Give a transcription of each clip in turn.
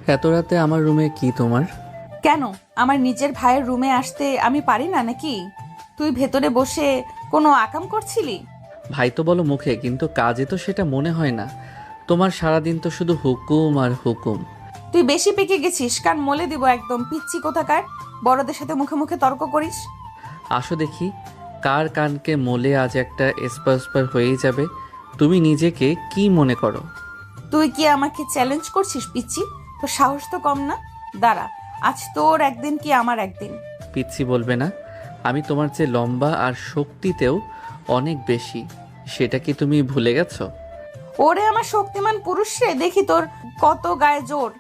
এত রাতে আমার রুমে কি তোমার? কেন? আমার নিজের ভাইয়ের রুমে আসতে আমি পারি না নাকি? তুই ভেতরে বসে কোনো আকাম করছিলি? ভাই তো বলো মুখে, কিন্তু কাজে তো সেটা মনে হয় না। তোমার সারাদিন তো শুধু হুকুম আর হুকুম। তুই বেশি পেকে গেছিস, কান মলে দিব একদম, পিচ্ছি কোথাকার। বড়দের সাথে মুখে মুখে তর্ক করিস। আসো দেখি কার কানকে মোলে আজ একটা স্পার হয়েই যাবে। তুমি নিজেকে কি মনে করো? তুই কি আমাকে চ্যালেঞ্জ করছিস পিচ্ছি? তোর সাহস তো কম না। দাঁড়া, আজ তোর একদিন কি আমার একদিন। পিচ্ছি বলবে না? আমি তোমার চেয়ে লম্বা আর শক্তিতেও অনেক বেশি। সেটা কি তুমি ভুলে গেছো? ওরে আমার শক্তিমান পুরুষ রে, দেখি তোর কত গায়ে জোর।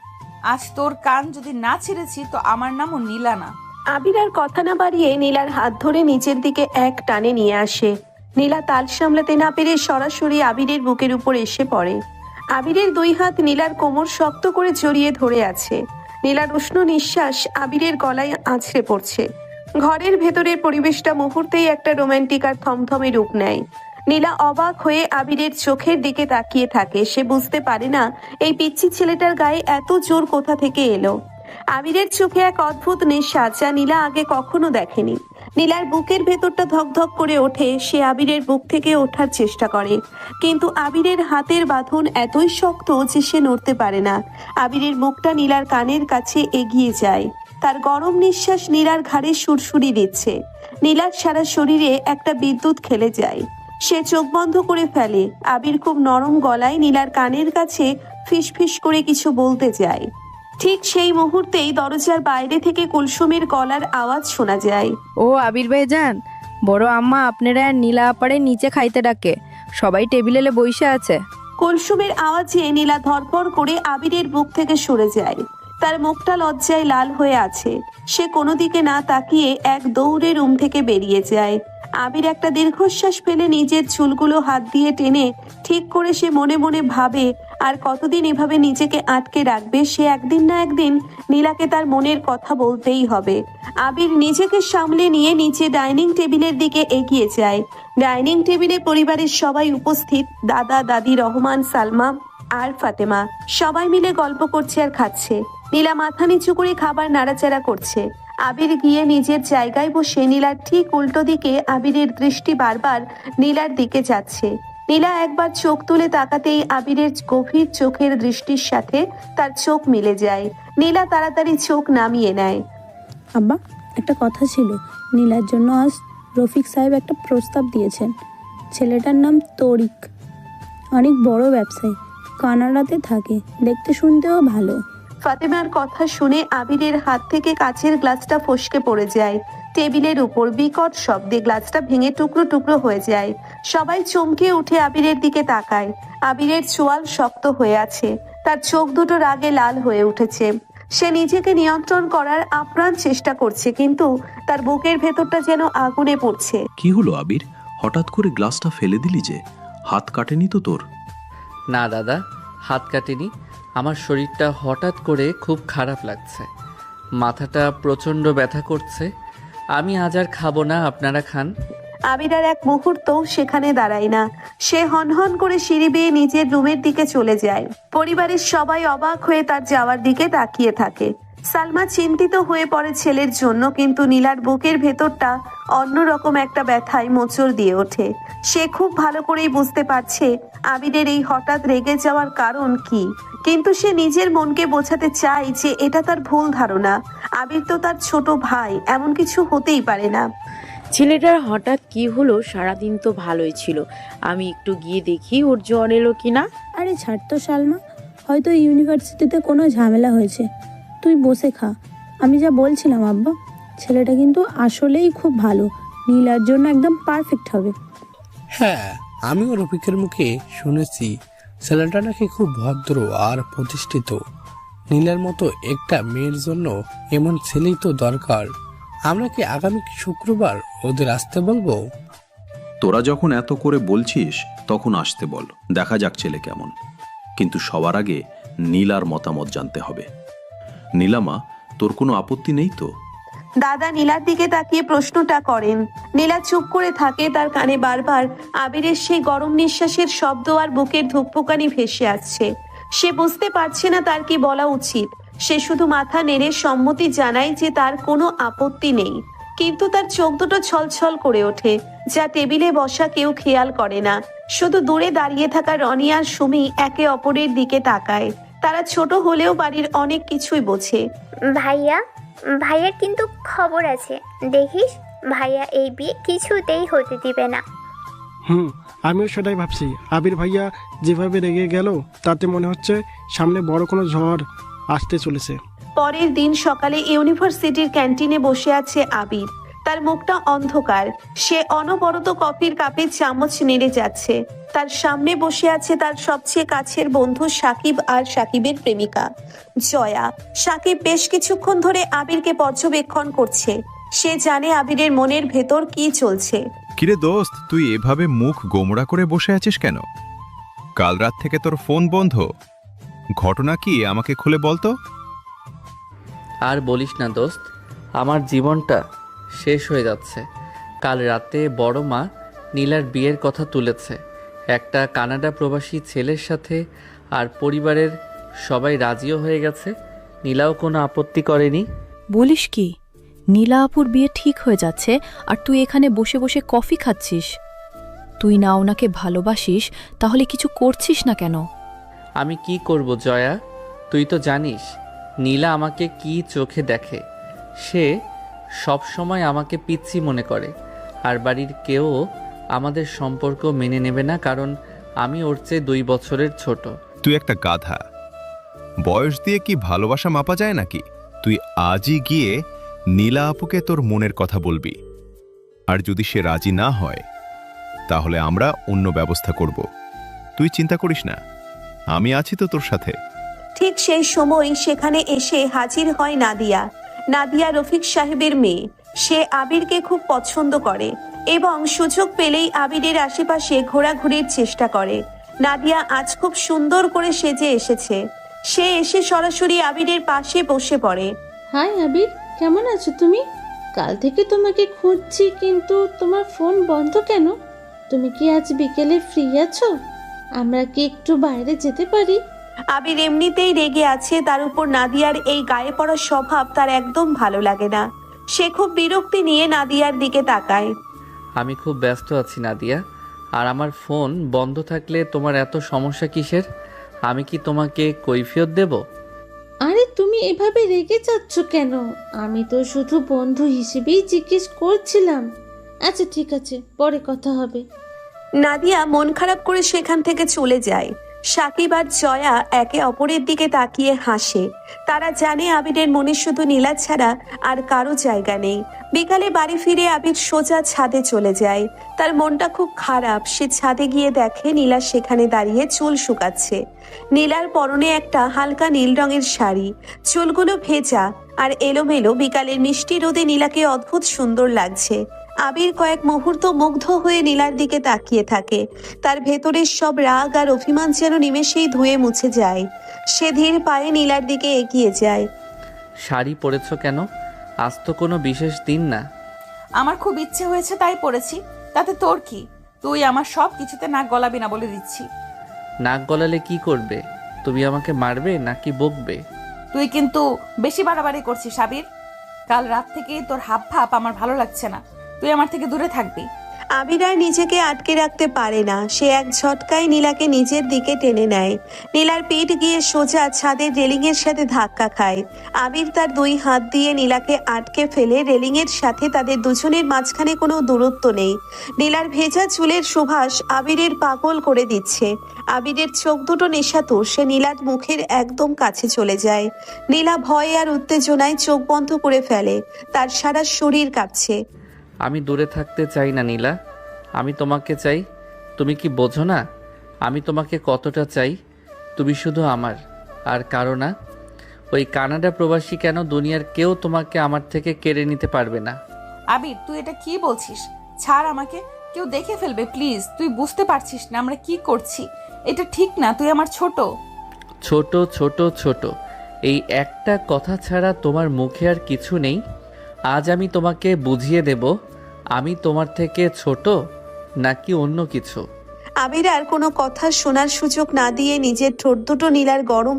আজ তোর কান যদি না ছিঁড়েছি তো আমার নামও নীলা না। আবির আর কথা না বাড়িয়ে নীলার হাত ধরে নিচের দিকে এক টানে নিয়ে আসে। নীলা তাল সামলাতে না পেরে সরাসরি আবিরের বুকের উপর এসে পড়ে। আবিরের দুই হাত নীলার কোমর শক্ত করে জড়িয়ে ধরে আছে। নীলার উষ্ণ নিঃশ্বাস আবিরের গলায় আছড়ে পড়ছে। ঘরের ভেতরের পরিবেশটা মুহূর্তেই একটা রোমান্টিক আর থমথমে রূপ নেয়। নীলা অবাক হয়ে আবিরের চোখের দিকে তাকিয়ে থাকে। সে বুঝতে পারে না এই পিচ্চি ছেলেটার গায়ে এত জোর কোথা থেকে এলো। আবিরের চোখে এক অদ্ভুত নিঃশ্বাস যা নীলা আগে কখনো দেখেনি। নীলার বুকের ভেতরটা ধকধক করে ওঠে। সে আবিরের বুক থেকে ওঠার চেষ্টা করে, কিন্তু আবিরের হাতের বাঁধন এতই শক্ত যে সে নড়তে পারে না। আবিরের মুখটা নীলার কানের কাছে এগিয়ে যায়। তার গরম নিঃশ্বাস নীলার ঘাড়ে সুরসুরি দিচ্ছে। নীলার সারা শরীরে একটা বিদ্যুৎ খেলে যায়। সে চোখ বন্ধ করে ফেলে। আবির খুব নরম গলায় নীলার কানের কাছে ফিসফিস করে কিছু বলতে যায়। ঠিক সেই মুহূর্তেই দরজার বাইরে থেকে কুলসুমের গলার আওয়াজ শোনা যায়। ও আবির ভাইজান, বড় আম্মা আপনারা নীলা আপারে নিচে খাইতে ডাকে। সবাই টেবিলে বইসা আছে। কুলসুমের আওয়াজে নীলা ধরপড় করে আবিরের বুক থেকে সরে যায়। তার মুখটা লজ্জায় লাল হয়ে আছে। সে কোনো দিকে না তাকিয়ে এক দৌড়ে রুম থেকে বেরিয়ে যায়। আবির একটা দীর্ঘশ্বাস ফেলে নিজের চুলগুলো হাত দিয়ে টেনে ঠিক করে সে মনে মনে ভাবে আর কতদিন এভাবে নিজেকে আটকে রাখবে। সে একদিন না একদিন নীলাকে তার মনের কথা বলতেই হবে। আবির নিজেকে সামলে নিয়ে নিচে ডাইনিং টেবিলের দিকে এগিয়ে যায়। ডাইনিং টেবিলে পরিবারের সবাই উপস্থিত। দাদা, দাদি, রহমান, সালমা আর ফাতেমা সবাই মিলে গল্প করছে আর খাচ্ছে। নীলা মাথা নিচু করে খাবার নাড়াচাড়া করছে। আবির গিয়ে নিজের জায়গায় বসে নীলার ঠিক উল্টো দিকে। আবিরের দৃষ্টি বারবার নীলার দিকে যাচ্ছে। নীলা একবার চোখ তুলে তাকাতেই আবিরের গভীর চোখের দৃষ্টির সাথে তার চোখ মিলে যায়। নীলা তাড়াতাড়ি চোখ নামিয়ে নেয়। আব্বা, একটা কথা ছিল। নীলার জন্য আজ রফিক সাহেব একটা প্রস্তাব দিয়েছেন। ছেলেটার নাম তরিক, অনেক বড় ব্যবসায়ী, কানাডাতে থাকে, দেখতে শুনতেও ভালো। ফাতেমার কথা শুনে আবিরের হাত থেকে কাচের গ্লাসটা ফসকে পড়ে যায়। টেবিলের উপর বিকট শব্দে গ্লাসটা ভেঙে টুকরো টুকরো হয়ে যায়। সবাই চমকে উঠে আবিরের দিকে তাকায়। আবিরের চোয়াল শক্ত হয়ে আছে। তার চোখ দুটো রাগে লাল হয়ে উঠেছে। সে নিজেকে নিয়ন্ত্রণ করার আপ্রাণ চেষ্টা করছে, কিন্তু তার বুকের ভেতরটা যেন আগুনে পড়ছে। কি হলো আবির, হঠাৎ করে গ্লাসটা ফেলে দিলি যে? হাত কাটেনি তো তোর? না দাদা, হাত কাটেনি। আমার শরীরটা হঠাৎ করে খুব খারাপ লাগছে। মাথাটা প্রচণ্ড ব্যথা করছে। আমি আজ আর খাবো না, আপনারা খান। আবির আর এক মুহূর্ত সেখানে দাঁড়ায় না। সে হনহন করে সিঁড়ি বেয়ে নিজের রুমের দিকে চলে যায়। পরিবারের সবাই অবাক হয়ে তার যাওয়ার দিকে তাকিয়ে থাকে। সালমা চিন্তিত হয়ে পড়ে ছেলের জন্য, কিন্তু নীলার বুকের ভেতরটা অন্যরকম একটা ব্যথায় মোচড় দিয়ে ওঠে। সে খুব ভালো করেই বুঝতে পারছে আবিরের এই হঠাৎ রেগে যাওয়ার কারণ কি, কিন্তু সে নিজের মনকে বোঝাতে চায় যে এটা তার ভুল ধারণা। আবির তো তার ছোট ভাই, এমন কিছু হতেই পারে না। ছেলেটার হঠাৎ কি হলো? সারাদিন তো ভালোই ছিল। আমি একটু গিয়ে দেখি ওর জ্বর এলো কিনা। আরে ছাড় তো সালমা, হয়তো ইউনিভার্সিটিতে কোনো ঝামেলা হয়েছে। তুই বসে খা। আমি যা বলছিলাম আব্বা, ছেলেটা কিন্তু আসলেই খুব ভালো, নীলার জন্য একদম পারফেক্ট হবে। হ্যাঁ, আমিও রফিকের মুখে শুনেছি ছেলেটা নাকি খুব ভদ্র আর প্রতিষ্ঠিত। নীলার মতো একটা মেয়ের জন্য এমন ছেলেই তো দরকার। আমরা কি আগামী শুক্রবার ওদের আসতে বলবো? তোরা যখন এত করে বলছিস তখন আসতে বল, দেখা যাক ছেলে কেমন। কিন্তু সবার আগে নীলার মতামত জানতে হবে। নীলামা, তোর কোনো আপত্তি নেই তো? দাদা নীলার দিকে তাকিয়ে প্রশ্নটা করেন। নীলা চুপ করে থাকে। তার কানে বারবার আবিরের সেই গরম নিঃশ্বাসের শব্দ আর বুকের ধুকপুকানি ভেসে আসছে। সে বুঝতে পারছে না তার কি বলা উচিত। সে শুধু মাথা নেড়ে সম্মতি জানায় যে তার কোনো আপত্তি নেই, কিন্তু তার চোখ দুটো ছলছল করে ওঠে, যা টেবিলে বসা কেউ খেয়াল করে না। শুধু দূরে দাঁড়িয়ে থাকা রনি আর সুমি একে অপরের দিকে তাকায়। তারা ছোট হলেও বাড়ির অনেক কিছুই বোঝে। ভাইয়ার কিন্তু খবর আছে, দেখিস ভাইয়া এই বিয়ে কিছুতেই হতে দিবে না। আমিও সেটাই ভাবছি। আবির ভাইয়া যেভাবে রেগে গেল তাতে মনে হচ্ছে সামনে বড় কোনো ঝড় আসতে চলেছে। পরের দিন সকালে ইউনিভার্সিটির ক্যান্টিনে বসে আছে আবির। তার মুখটা অন্ধকার, সে অনবরত কফির কাপে চামচ নেড়ে যাচ্ছে। তার সামনে বসে আছে তার সবচেয়ে কাছের বন্ধু সাকিব আর সাকিবের প্রেমিকা জয়া। সাকিব বেশ কিছুক্ষণ ধরে আবিরকে পর্যবেক্ষণ করছে। সে জানে আবিরের মনের ভেতর কি চলছে। কিরে দোস্ত, তুই এভাবে মুখ গোমড়া করে বসে আছিস কেন? কাল রাত থেকে তোর ফোন বন্ধ, ঘটনা কি আমাকে খুলে বলতো। আর বলিস না দোস্ত, আমার জীবনটা শেষ হয়ে যাচ্ছে। কাল রাতে বড় মা নীলার বিয়ের কথা তুলেছে একটা কানাডা প্রবাসী ছেলের সাথে, আর পরিবারের সবাই রাজিও হয়ে গেছে। নীলাও কোনো আপত্তি করেনি। বলিস কি, নীলা আপুর বিয়ে ঠিক হয়ে যাচ্ছে আর তুই এখানে বসে বসে কফি খাচ্ছিস? তুই না ওনাকে ভালোবাসিস, তাহলে কিছু করছিস না কেন? আমি কি করব জয়া, তুই তো জানিস নীলা আমাকে কি চোখে দেখে। সে সব সময় আমাকে পিচ্ছি মনে করে, আর বাড়ির কেউ আমাদের সম্পর্ক মেনে নেবে না, কারণ আমি ওর চেয়ে 2 বছরের ছোট। তুই একটা গাধা। বয়স দিয়ে কি ভালোবাসা মাপা যায় নাকি? তুই আজই গিয়ে নীলা আপুকে তোর মনের কথা বলবি, আর যদি সে রাজি না হয় তাহলে আমরা অন্য ব্যবস্থা করব। তুই চিন্তা করিস না, আমি আছি তো তোর সাথে। ঠিক সেই সময় সেখানে এসে হাজির হয় নাদিয়া। নাদিয়া রফিক সাহেবের মেয়ে। সে আবিরকে খুব পছন্দ করে এবং সুযোগ পেলেই আবিরের আশেপাশে ঘোরাঘুরির চেষ্টা করে। নাদিয়া আজ খুব সুন্দর করে সেজে এসেছে। সে এসে সরাসরি আবিরের পাশে বসে পড়ে। হাই আবির, কেমন আছো তুমি? কাল থেকে তোমাকে খুঁজছি, কিন্তু তোমার ফোন বন্ধ কেন? তুমি কি আজ বিকেলে ফ্রি আছো? আমরা কি একটু বাইরে যেতে পারি? আবির এমনিতেই রেগে আছে, তার উপর নাদিয়ার এই গায়ে পড়া স্বভাব তার একদম ভালো লাগে না। সে খুব বিরক্তি নিয়ে নাদিয়ার দিকে তাকায়। আমি খুব ব্যস্ত আছি নাদিয়া, আর আমার ফোন বন্ধ থাকলে তোমার এত সমস্যা কিসের? আমি কি তোমাকে কৈফিয়ত দেব? আরে তুমি এভাবে রেগে যাচ্ছ কেন? আমি তো শুধু বন্ধু হিসেবেই জিজ্ঞেস করছিলাম। আচ্ছা ঠিক আছে, পরে কথা হবে। নাদিয়া মন খারাপ করে সেখান থেকে চলে যায়। সাকিব আর জয়া একে অপরের দিকে তাকিয়ে হাসে। তারা জানে আবিরের মনে শুধু নীলা ছাড়া আর কারো জায়গা নেই। বিকালে বাড়ি ফিরে আবির সোজা ছাদে চলে যায়। তার মনটা খুব খারাপ। সে ছাদে গিয়ে দেখে নীলা সেখানে দাঁড়িয়ে চুল শুকাচ্ছে। নীলার পরনে একটা হালকা নীল রঙের শাড়ি, চুলগুলো ভেজা আর এলোমেলো। বিকালের মিষ্টি রোদে নীলাকে অদ্ভুত সুন্দর লাগছে। আবির কয়েক মুহূর্ত মুগ্ধ হয়ে নীলার দিকে তাকিয়ে থাকে। তার ভেতরের সব রাগ আর অভিমান যেন নিমেষেই ধুয়ে মুছে যায়। সে ধীর পায়ে নীলার দিকে এগিয়ে যায়। শাড়ি পরেছো কেন? আজ তো কোনো বিশেষ দিন না। আমার খুব ইচ্ছে হয়েছে তাই পড়েছি, তাতে তোর কি? তুই আমার সব কিছুতে নাক গলাবি না বলে দিচ্ছি। নাক গলালে কি করবে? তুমি আমাকে মারবে নাকি বকবে? তুই কিন্তু বেশি বাড়াবাড়ি করছিস আবির। কাল রাত থেকে তোর হাব ভাব আমার ভালো লাগছে না। তুই আমার থেকে দূরে থাকবি। আবির আর নিজেকে আটকে রাখতে পারে না। সে এক ঝটকায় নীলাকে নিজের দিকে টেনে নেয়। নীলার পিঠ গিয়ে সোজা ছাদের রেলিংয়ের সাথে ধাক্কা খায়। আবির তার 2 হাত দিয়ে নীলাকে আটকে ফেলে। রেলিংয়ের সাথে তাদের দুজনের মাঝখানে কোনো দূরত্ব নেই। নীলার ভেজা চুলের সুবাস আবিরের পাগল করে দিচ্ছে। আবিরের চোখ দুটো নেশাতুর। সে নীলার মুখের একদম কাছে চলে যায়। নীলা ভয়ে আর উত্তেজনায় চোখ বন্ধ করে ফেলে। তার সারা শরীর কাঁপছে। আমি দূরে থাকতে চাই না নীলা, আমি তোমাকে চাই। তুমি কি বোঝো না আমি তোমাকে কতটা চাই? তুমি শুধু আমার, আর কারো না। ওই কানাডা প্রবাসী কেন, দুনিয়ার কেউ তোমাকে আমার থেকে কেড়ে নিতে পারবে না। আবির তুই এটা কি বলছিস? ছাড় আমাকে, কেউ দেখে ফেলবে প্লিজ। তুই বুঝতে পারছিস না আমরা কি করছি? এটা ঠিক না। তুই আমার ছোট ছোট ছোট ছোট এই একটা কথা ছাড়া তোমার মুখে আর কিছু নেই। আজ আমি তোমাকে বুঝিয়ে দেব আমি তোমার থেকে ছোট নাকি অন্য কিছু। আবির আর কোনো কথা শোনার সুযোগ না দিয়ে নিজের ঠোঁট দুটো নীলার গরম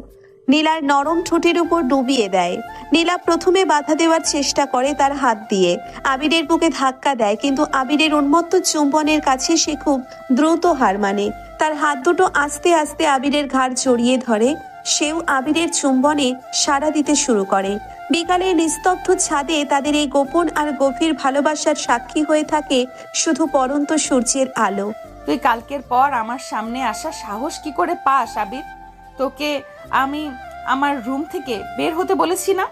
নীলার নরম ঠোঁটের উপর ডুবিয়ে দেয়। নীলা প্রথমে বাধা দেওয়ার চেষ্টা করে তার হাত দিয়ে, আবিরের বুকে ধাক্কা দেয়, কিন্তু আবিরের উন্মত্ত চুম্বনের কাছে সে খুব দ্রুত হার মানে। তার হাত দুটো আস্তে আস্তে আবিরের ঘাড় জড়িয়ে ধরে, সেও আবিরের চুম্বনে সাড়া দিতে শুরু করে। বিকালে নিস্তব্ধ ছাদে তাদের এই গোপন আর গভীর ভালোবাসার সাক্ষী হয়ে থাকে শুধু পড়ন্ত সূর্যের আলো। তুই কালকের পর আমার সামনে আসার সাহস কি করে পাস আবির? তোকে আমি আমার রুম থেকে বের হতে বলেছি না?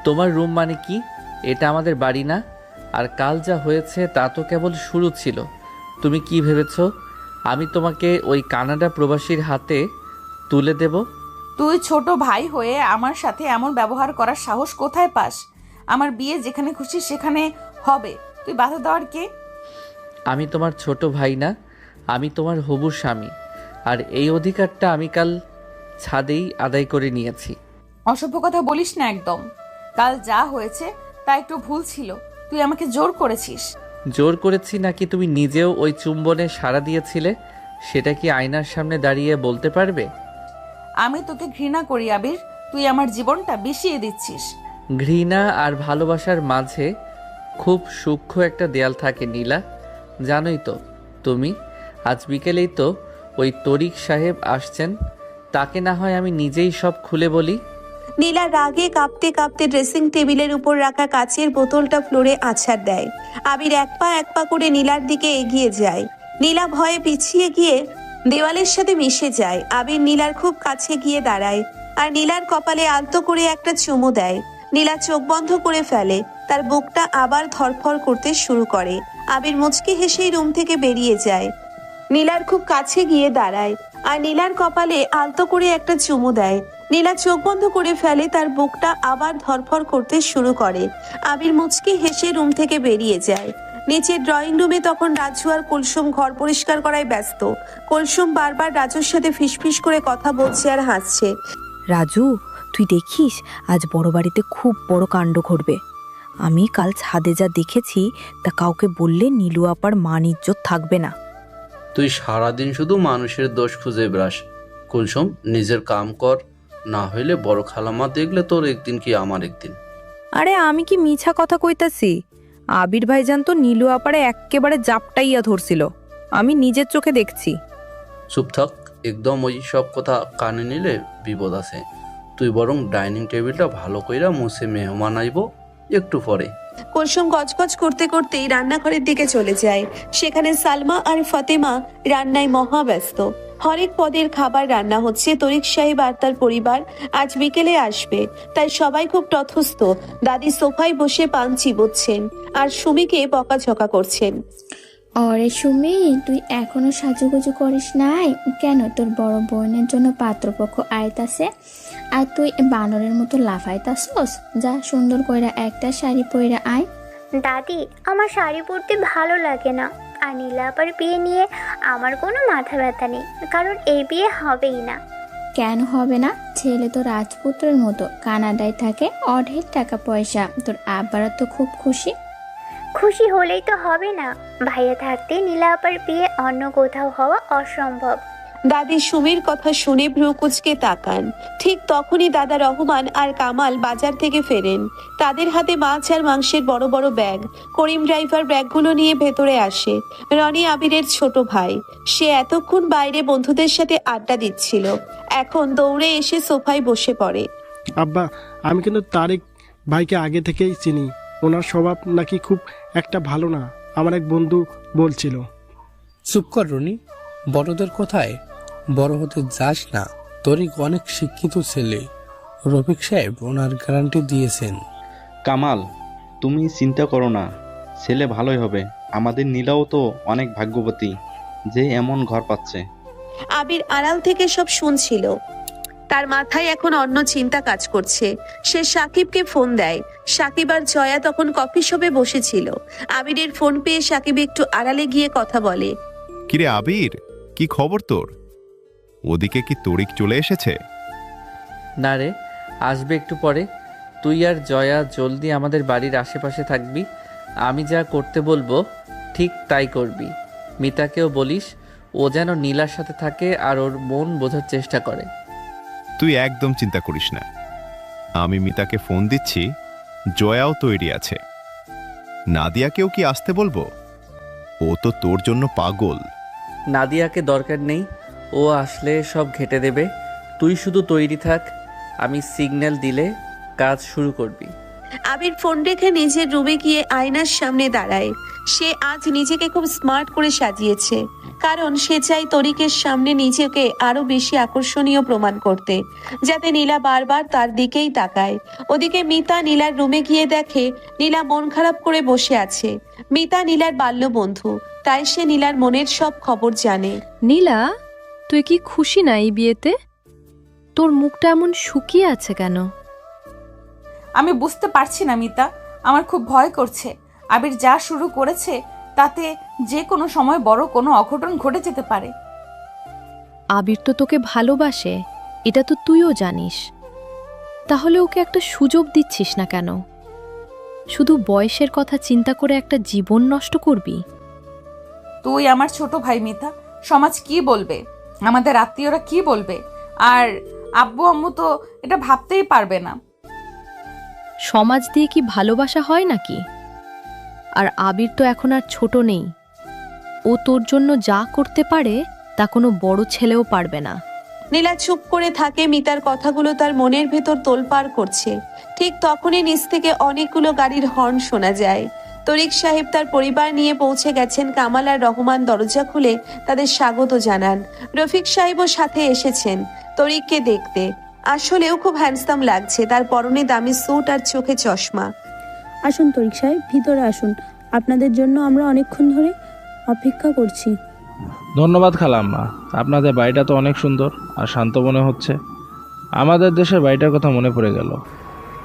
তোমার রুম মানে কি? এটা আমাদের বাড়ি না? আর কাল যা হয়েছে তা তো কেবল শুরু ছিল। তুমি কি ভেবেছো আমি তোমাকে ওই কানাডা প্রবাসীর হাতে তুলে দেব? তুই ছোট ভাই হয়ে আমার সাথে এমন ব্যবহার করার সাহস কোথায় পাস? আমার বিয়ে যেখানে খুশি সেখানে হবে, তুই বাধা দেওয়ার কে? আমি তোমার ছোট ভাই না, আমি তোমার হবু স্বামী। আর এই অধিকারটা আমি কাল ছাদেই আদায় করে নিয়েছি। অসভ্য কথা বলিস না একদম। কাল যা হয়েছে তা একটু ভুল ছিল, তুই আমাকে জোর করেছিস। জোর করেছি নাকি তুমি নিজেও ওই চুম্বনে সাড়া দিয়েছিলে, সেটা কি আয়নার সামনে দাঁড়িয়ে বলতে পারবে? আমি তোকে ঘৃণা করি আবির, তুই আমার জীবনটা বিষিয়ে দিচ্ছিস। ঘৃণা আর ভালোবাসার মাঝে খুব সূক্ষ্ম একটা দেয়াল থাকে নীলা, জানোই তো তুমি। আজ বিকেলেই তো ওই তরিক সাহেব আসছেন, তাকে না হয় আমি নিজেই সব খুলে বলি। নীলা রাগে কাঁপতে কাঁপতে ড্রেসিং টেবিলের উপর রাখা কাচের বোতলটা ফ্লোরে আছাড় দেয়। আবির এক পা করে নীলার দিকে এগিয়ে যায়। নীলা ভয়ে পিছিয়ে গিয়ে দেওয়ালের সাথে মিশে যায়। আবির নীলার খুব কাছে গিয়ে দাঁড়ায় আর নীলার কপালে আলতো করে একটা চুমু দেয়। নীলা চোখ বন্ধ করে ফেলে, তার বুকটা আবার ধরফর করতে শুরু করে। আবির মুচকি হেসেই রুম থেকে বেরিয়ে যায়। নীলার খুব কাছে গিয়ে দাঁড়ায় আর নীলার কপালে আলতো করে একটা চুমু দেয়। নীলা চোখ বন্ধ করে ফেলে, তার বুকটা আবার ধরফর করতে শুরু করে। আবির মুচকি হেসে রুম থেকে বেরিয়ে যায়। নিচের ড্রয়িং রুমে তখন রাজু আর কুলসুম ঘর পরিষ্কার করায় ব্যস্ত। কুলসুম বারবার রাজুর সাথে ফিসফিস করে কথা বলছে আর হাসছে। রাজু, তুই দেখিস আজ বড় বাড়িতে খুব বড় কাণ্ড ঘটবে। আমি কাল ছাদে যা দেখেছি তা কাউকে বললে নীলু আপার মান ইজ্জত থাকবে না। তুই সারাদিন শুধু মানুষের দোষ খুঁজে বেড়াস। কুলসুম, নিজের কাম কর, না হইলে বড় খালামা দেখলে তোর একদিন কি আমার একদিন। আরে আমি কি মিছা কথা কইতাছি? আবির ভাইজান তো নীলু আপারে এক্কেবারে জাপটাইয়া ধরছিল, আমি নিজের চোখে দেখছি। চুপ থাক, একদম ওই সব কথা কানে নিলে বিপদ আছে। তুই বরং ডাইনিং টেবিলটা ভালো কইরা মুছে মেহমান আইব একটু পরে। কুলসুম গজগজ করতে করতেই রান্নাঘরের দিকে চলে যায়। সেখানে সালমা আর ফাতেমা রান্নায় মহাব্যস্ত। হরেক পদের খাবার রান্না হচ্ছে। তরিক সাহেব আর তার পরিবার আজ বিকেলে আসবে, তাই সবাই খুব তথস্থ। দাদি সোফায় বসে পান চিবোচ্ছেন আর সুমিকে বকাঝকা করছেন। অরে সুমি, তুই এখনো সাজুগুজু করিস নাই কেন? তোর বড় বোনের জন্য পাত্রপক্ষ আইতাছে আর তুই বানরের মতো লাফাইতাছস। যা সুন্দর কইরা একটা শাড়ি পইরা আয়। দাদি, আমার শাড়ি পরতে ভালো লাগে না। আর নীলা আপার বিয়ে নিয়ে আমার কোনো মাথা ব্যথা নেই, কারণ এই বিয়ে হবেই না। কেন হবে না? ছেলে তো রাজপুত্রের মতো কানাডায় থাকে, অঢের টাকা পয়সা। তোর আব্বারা তো খুব খুশি। খুশি হলেই তো হবে না, ভাইয়া থাকতে নীলা আপার বিয়ে অন্য কোথাও হওয়া অসম্ভব। দাদি সুমির কথা শুনে ভ্রু কুঁচকে তাকান। ঠিক তখনই দাদা রহমান আর কামাল বাজার থেকে ফেরেন। তাদের হাতে মাছ আর মাংসের বড় বড় ব্যাগ। করিম ড্রাইভার ব্যাগগুলো নিয়ে ভেতরে আসে। রনি আবিরের ছোট ভাই, সে এতক্ষণ বাইরে বন্ধুদের সাথে আড্ডা দিচ্ছিল, এখন দৌড়ে এসে সোফায় বসে পড়ে। আব্বা, আমি কিন্তু তারিক ভাইকে আগে থেকেই চিনি। ওনার স্বভাব নাকি খুব একটা ভালো না, আমার এক বন্ধু বলছিল। চুপ কর রনি, বড়দের কথায় বড় হতে যাস না। তরিক অনেক শিক্ষিত ছেলে, রফিক সাহেব ওনার গ্যারান্টি দিয়েছেন। কামাল, তুমি চিন্তা করো না, ছেলে ভালোই হবে। আমাদের নীলাও তো অনেক ভাগ্যবতী যে এমন ঘর পাচ্ছে। আবির আড়াল থেকে সব শুনছিল, তার মাথায় এখন অন্য চিন্তা কাজ করছে। সে সাকিবকে ফোন দেয়। সাকিব আর জয়া তখন কফি শপে বসেছিল। আবিরের ফোন পেয়ে সাকিব একটু আড়ালে গিয়ে কথা বলে। কিরে আবির, কি খবর তোর? ওদিকে কি তরিক চলে এসেছে? না রে, আসবে একটু পরে। তুই আর জয়া জলদি আমাদের বাড়ির আশেপাশে থাকবি। আমি যা করতে বলবো ঠিক তাই করবি। মিতাকেও বলিস ও যেন নীলার সাথে থাকে আর ওর মন বোঝার চেষ্টা করে। তুই একদম চিন্তা করিস না, আমি মিতাকে ফোন দিচ্ছি, জয়াও তৈরি আছে। নাদিয়াকেও কি আসতে বলবো? ও তো তোর জন্য পাগল। নাদিয়াকে দরকার নেই, ও আসলে সব ঘেটে দেবে। তুই শুধু তৈরি থাক, আমি সিগন্যাল দিলে কাজ শুরু করবি। আবির ফোন রেখে নিজের রুমে গিয়ে আয়নার সামনে দাঁড়ায়। সে আজ নিজেকে খুব স্মার্ট করে সাজিয়েছে, কারণ সে চায় তরিকের সামনে নিজেকে আরো বেশি আকর্ষণীয় প্রমাণ করতে, যাতে নীলা বারবার তার দিকেই তাকায়। ওদিকে মিতা নীলার রুমে গিয়ে দেখে নীলা মন খারাপ করে বসে আছে। মিতা নীলার বাল্য বন্ধু, তাই সে নীলার মনের সব খবর জানে। নীলা, তুই কি খুশি না এই বিয়েতে? তোর মুখটা এমন শুকিয়ে আছে কেন? আমি বুঝতে পারছি না মিতা, আমার খুব ভয় করছে। আবির যা শুরু করেছে তাতে যে কোনো সময় বড় কোনো অঘটন ঘটে যেতে পারে। আবির তো তোকে ভালোবাসে, এটা তো তুইও জানিস। তাহলে ওকে একটা সুযোগ দিচ্ছিস না কেন? শুধু বয়সের কথা চিন্তা করে একটা জীবন নষ্ট করবি? তুই আমার ছোট ভাই মিতা, সমাজ কি বলবে, আমাদের আত্মীয়রা কি বলবে, আর আব্বু আম্মু তো এটা ভাবতেই পারবে না। সমাজ দিয়ে কি ভালোবাসা হয় নাকি? আর আবির তো এখন আর ছোট নেই, ও তোর জন্য যা করতে পারে তা কোনো বড় ছেলেও পারবে না। নীলা চুপ করে থাকে। মিতার কথাগুলো তার মনের ভেতর তোলপাড় করছে। ঠিক তখনই নিচ থেকে অনেকগুলো গাড়ির হর্ন শোনা যায়। তরিক সাহেব তার পরিবার নিয়ে পৌঁছে গেছেন। কামাল আর রহমান দরজা খুলে তাদের স্বাগত জানান। রফিক সাহেবও সাথে এসেছেন তরিককে দেখতে। আসলেও খুব হ্যান্ডসাম লাগছে, তার পরনে দামি স্যুট আর চোখে চশমা। আসুন তরিক সাহেব, ভিতরে আসুন, আপনাদের জন্য আমরা অনেকক্ষণ ধরে অপেক্ষা করছি। ধন্যবাদ খালাম্মা, আপনাদের বাড়িটা তো অনেক সুন্দর আর শান্ত মনে হচ্ছে। আমাদের দেশের বাড়িটার কথা মনে পড়ে গেল।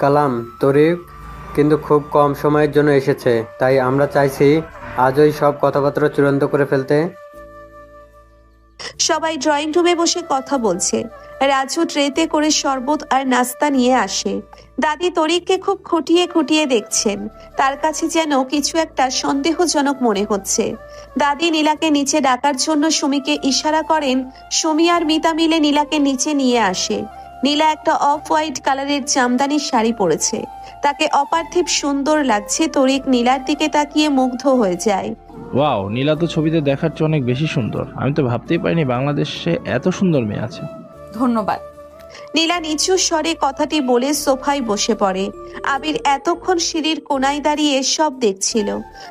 কালাম, তরিক কিন্তু খুব কম সময়ের জন্য এসেছে, তাই আমরা চাইছি আজই সব কথাবার্তা চূড়ান্ত করে ফেলতে। সবাই ড্রয়িং রুমে বসে কথা বলছে। রাজু ট্রেতে করে শরবত আর নাস্তা নিয়ে আসে। দাদি তরিককে খুব খুঁটিয়ে খুঁটিয়ে দেখছেন, তার কাছে যেন কিছু একটা সন্দেহজনক মনে হচ্ছে। দাদি নীলাকে নিচে ডাকার জন্য সুমিকে ইশারা করেন। সুমি আর মিতা মিলে নীলাকে নিচে নিয়ে আসে। নীলা একটা অফ হোয়াইট কালারের জামদানির শাড়ি পরেছে, তাকে অপার্থিব সুন্দর লাগছে। তরিক নীলার দিকে তাকিয়ে মুগ্ধ হয়ে যায়। ওয়াও, নীলা তো ছবিতে দেখার চেয়ে অনেক বেশি সুন্দর। আমি তো ভাবতেই পারিনি বাংলাদেশে এত সুন্দর মেয়ে আছে। ধন্যবাদ। নীলা নিচু স্বরে কথাটি বলে সোফায় বসে পড়ে। আবির এতক্ষণ সিঁড়ির কোনায় দাঁড়িয়ে সব দেখছিল।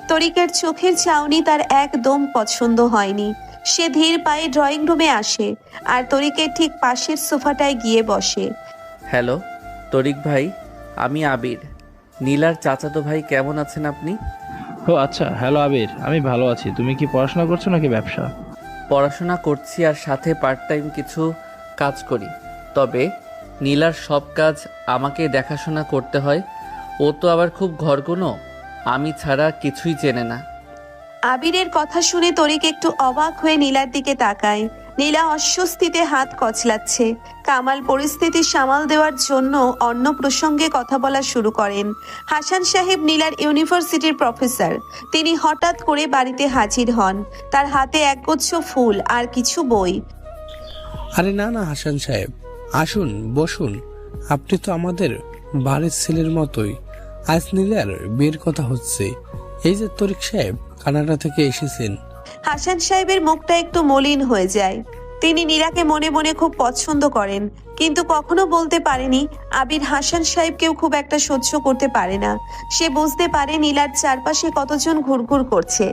তরিকের চোখের চাউনি তার একদম পছন্দ হয়নি। সে ধীর পায়ে ড্রয়িং রুমে আসে আর তরিকের ঠিক পাশের সোফাটায় গিয়ে বসে। হ্যালো তরিক ভাই, আমি আবির, নীলার চাচাতো ভাই। কেমন আছেন আপনি? ও আচ্ছা, হ্যালো আবির, আমি ভালো আছি। তুমি কি পড়াশোনা করছো নাকি ব্যবসা? পড়াশোনা করছি আর সাথে পার্ট টাইম কিছু কাজ করি। তবে নীলার সব কাজ আমাকে দেখাশোনা করতে হয়। ও তো আবার খুব ঘরকুনো, আমি ছাড়া কিছুই চেনে না। আবিরের কথা শুনে তরিক একটু অবাক হয়ে নীলার দিকে তাকায়। নীলা অস্বস্তিতে হাত কচলাচ্ছে। কামাল পরিস্থিতি সামাল দেওয়ার জন্য অন্য প্রসঙ্গে কথা বলা শুরু করেন। হাসান সাহেব নীলার ইউনিভার্সিটির প্রফেসর। তিনি হঠাৎ করে বাড়িতে হাজির হন। তার হাতে একগুচ্ছ ফুল আর কিছু বই। আরে না না হাসান সাহেব, আসুন বসুন। আপনি তো আমাদের বাড়ির ছেলের মতোই। আজ নীলার বিয়ের কথা হচ্ছে। এই যে তরিক সাহেব কানাডা থেকে এসেছেন। হাসান সাহেবের মুখটা একটু মলিন হয়ে যায়। তিনি নীলাকে মনে মনে খুব পছন্দ করেন, কিন্তু কখনো বলতে পারেনি আবির হাসান সাহেবকেও খুব একটা সহ্য করতে পারে না। সে বুঝতে পারে নীলার চারপাশে কতজন ঘুরঘুর করছে।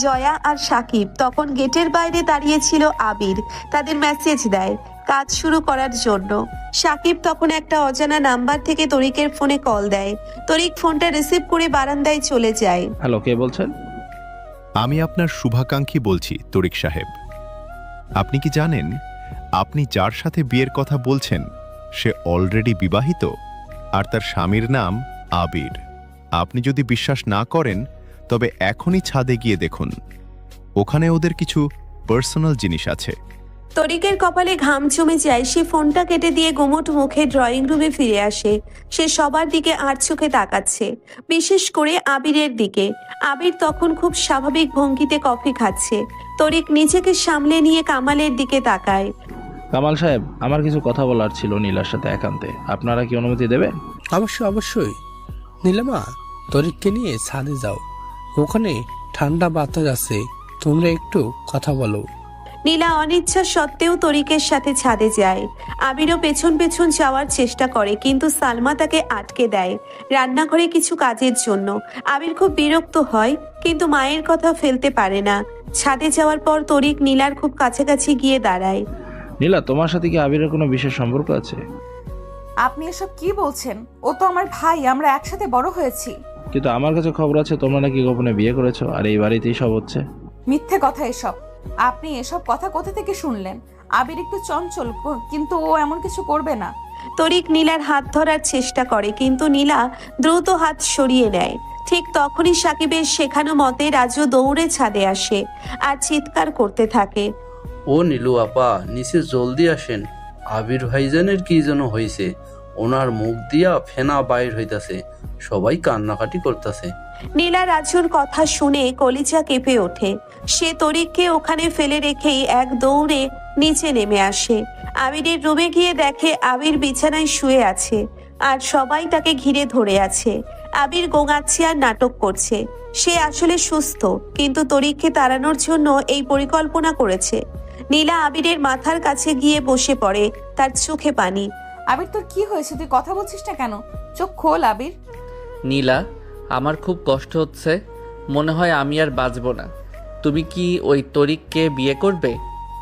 জয়া আর সাকিব তখন গেটের বাইরে দাঁড়িয়েছিল। আবির তাদের মেসেজ দেয় কাজ শুরু করার জন্য। সাকিব তখন একটা অজানা নাম্বার থেকে তরিকের ফোনে কল দেয়। তরিক ফোনটা রিসিভ করে বারান্দায় চলে যায়। হ্যালো, কে বলছেন? আমি আপনার শুভাকাঙ্ক্ষী বলছি তরিক সাহেব। আপনি কি জানেন আপনি যার সাথে বিয়ের কথা বলছেন সে অলরেডি বিবাহিত আর তার স্বামীর নাম আবির। আপনি যদি বিশ্বাস না করেন তবে এখনই ছাদে গিয়ে দেখুন, ওখানে ওদের কিছু পার্সোনাল জিনিস আছে। তরিকের কপালে ঘাম জমে যায়। সে ফোনটা কেটে দিয়ে গুমোট মুখে ড্রয়িং রুমে ফিরে আসে। সে সবার দিকে আর চোখে তাকাচ্ছে, বিশেষ করে আবিরের দিকে। আবির তখন খুব স্বাভাবিক ভঙ্গিতে কফি খাচ্ছে। তরিক নিজেকে সামলে নিয়ে কামালের দিকে তাকায়। কামাল সাহেব, আমার কিছু কথা বলার ছিল নীলার সাথে একান্তে। আপনারা কি অনুমতি দেবেন? অবশ্যই অবশ্যই। নীলামা, তরিককে নিয়ে ছাদে যাও, ওখানে ঠান্ডা বাতাস আছে, তোমরা একটু কথা বলো। নীলা অনিচ্ছা সত্ত্বেও তরিকের সাথে ছাদে যায়। আবিরও পেছন পেছন যাওয়ার চেষ্টা করে, কিন্তু সালমা তাকে আটকে দেয় রান্নাঘরে কিছু কাজের জন্য। আবির খুব বিরক্ত হয়, কিন্তু মায়ের কথা ফেলতে পারে না। ছাদে যাওয়ার পর তরিক নীলার খুব কাছাকাছি গিয়ে দাঁড়ায়। নীলা, তোমার সাথে কি আবিরের কোনো বিশেষ সম্পর্ক আছে? আপনি এসব কি বলছেন? ও তো আমার ভাই, আমরা একসাথে বড় হয়েছি। কিন্তু আমার কাছে খবর আছে তোমরা নাকি গোপনে বিয়ে করেছো, আর এই বাড়িতেই সব হচ্ছে। মিথ্যে কথা এসব। আপনি এসব কথা কোথা থেকে শুনলেন? আবির একটু চঞ্চল, কিন্তু ও এমন কিছু করবে না। তরিক নীলার হাত ধরার চেষ্টা করে, কিন্তু নীলা দ্রুত হাত সরিয়ে নেয়। ঠিক তখনই সাকিবের শেখানো মতে রাজু দৌড়ে ছাদে আসে আর চিৎকার করতে থাকে। ও নীলু আপা, নিচে জলদি আসেন। আবির ভাইজানের কি যেন হয়েছে, ওনার মুখ দিয়া ফেনা বাইর হইতাছে, সবাই কান্নাকাটি করতেছে। নীলা রাজুর কথা শুনে কলিজা কেঁপে ওঠে। সে তরিককে ওখানে ফেলে রেখেই এক দৌড়ে নিচে নেমে আসে। আবিরের রুমে গিয়ে দেখে আবির বিছানায় শুয়ে আছে আর সবাই তাকে ঘিরে ধরে আছে। আবির গোঙাচ্ছে আর নাটক করছে। সে আসলে সুস্থ, কিন্তু তরিককে তাড়ানোর জন্য এই পরিকল্পনা করেছে। নীলা আবিরের মাথার কাছে গিয়ে বসে পড়ে, তার চোখে পানি। আবির, তোর কি হয়েছে? তুই কথা বলছিস না কেন? চোখ খোল আবির। নীলা, আমার খুব কষ্ট হচ্ছে, মনে হয় আমি আর বাঁচব না। তুমি কি ওই তরিককে বিয়ে করবে?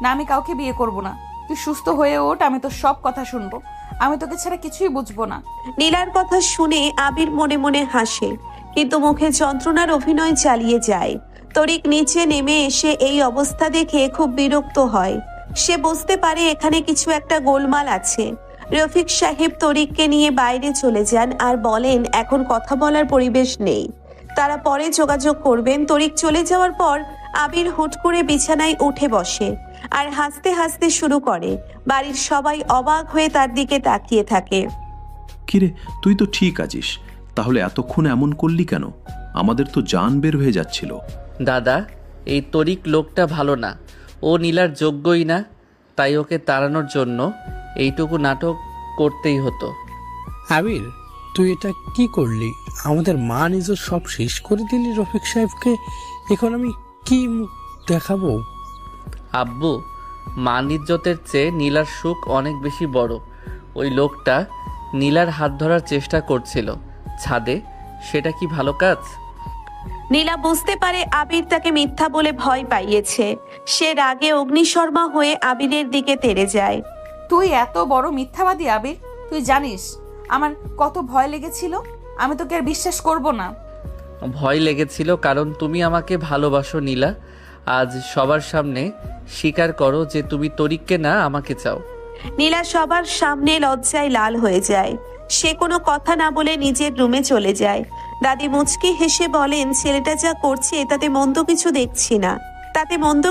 না, আমি কাউকে বিয়ে করব না। তুই সুস্থ হয়ে ওঠ, আমি তোর সব কথা শুনবো। আমি তোকে ছাড়া কিছুই বুঝবো না। নীলার কথা শুনে আবির মনে মনে হাসে, কিন্তু মুখে যন্ত্রণার অভিনয় চালিয়ে যায়। তরিক নিচে নেমে এসে এই অবস্থা দেখে খুব বিরক্ত হয়। সে বুঝতে পারে এখানে কিছু একটা গোলমাল আছে। রফিক সাহেব তরিককে নিয়ে বাইরে চলে যান আর বলেন এখন কথা বলার পরিবেশ নেই, তারা পরে যোগাযোগ করবেন। তরিক চলে যাওয়ার পর আবির হুট করে বিছানায় উঠে বসে আর হাসতে হাসতে শুরু করে। বাড়ির সবাই অবাক হয়ে তার দিকে তাকিয়ে থাকে। কিরে, তুই তো ঠিক আছিস, তাহলে এতক্ষণ এমন করলি কেন? আমাদের তো জান বের হয়ে যাচ্ছিল। দাদা, এই তরিক লোকটা ভালো না, ও নীলার যোগ্যই না, তাই ওকে তাড়ানোর জন্য এইটুকু নাটক করতেই হতো। আবির, তুই এটা কি করলি? আমাদের মা নিজের সব শেষ করে দিলি রফিক সাহেবকে। এখন আমি কি মুখ দেখাবো? আব্বু, মান ইজ্জতের চেয়ে নীলার সুখ অনেক বেশি বড়। ওই লোকটা নীলার হাত ধরার চেষ্টা করছিল ছাদে, সেটা কি ভালো কাজ? নীলা বুঝতে পারে আবির তাকে মিথ্যা বলে ভয় পাইয়েছে। সে রাগে অগ্নিশর্মা হয়ে আবিরের দিকে তেড়ে যায়। তুই এত বড় মিথ্যাবাদী আবির! তুই জানিস আমার কত ভয় লেগেছিল। আমি তোকে আর বিশ্বাস করব না। ভয় লেগেছিল কারণ তুমি আমাকে ভালোবাসো নীলা। আজ সবার সামনে স্বীকার করো যে তুমি তরিককে না আমাকে চাও। নীলা সবার সামনে লজ্জায় লাল হয়ে যায়। সে কোনো কথা না বলে নিজের রুমে চলে যায়। দাদি মুচকি হেসে বলেন, ছেলেটা যা করছে তাতে মন্দ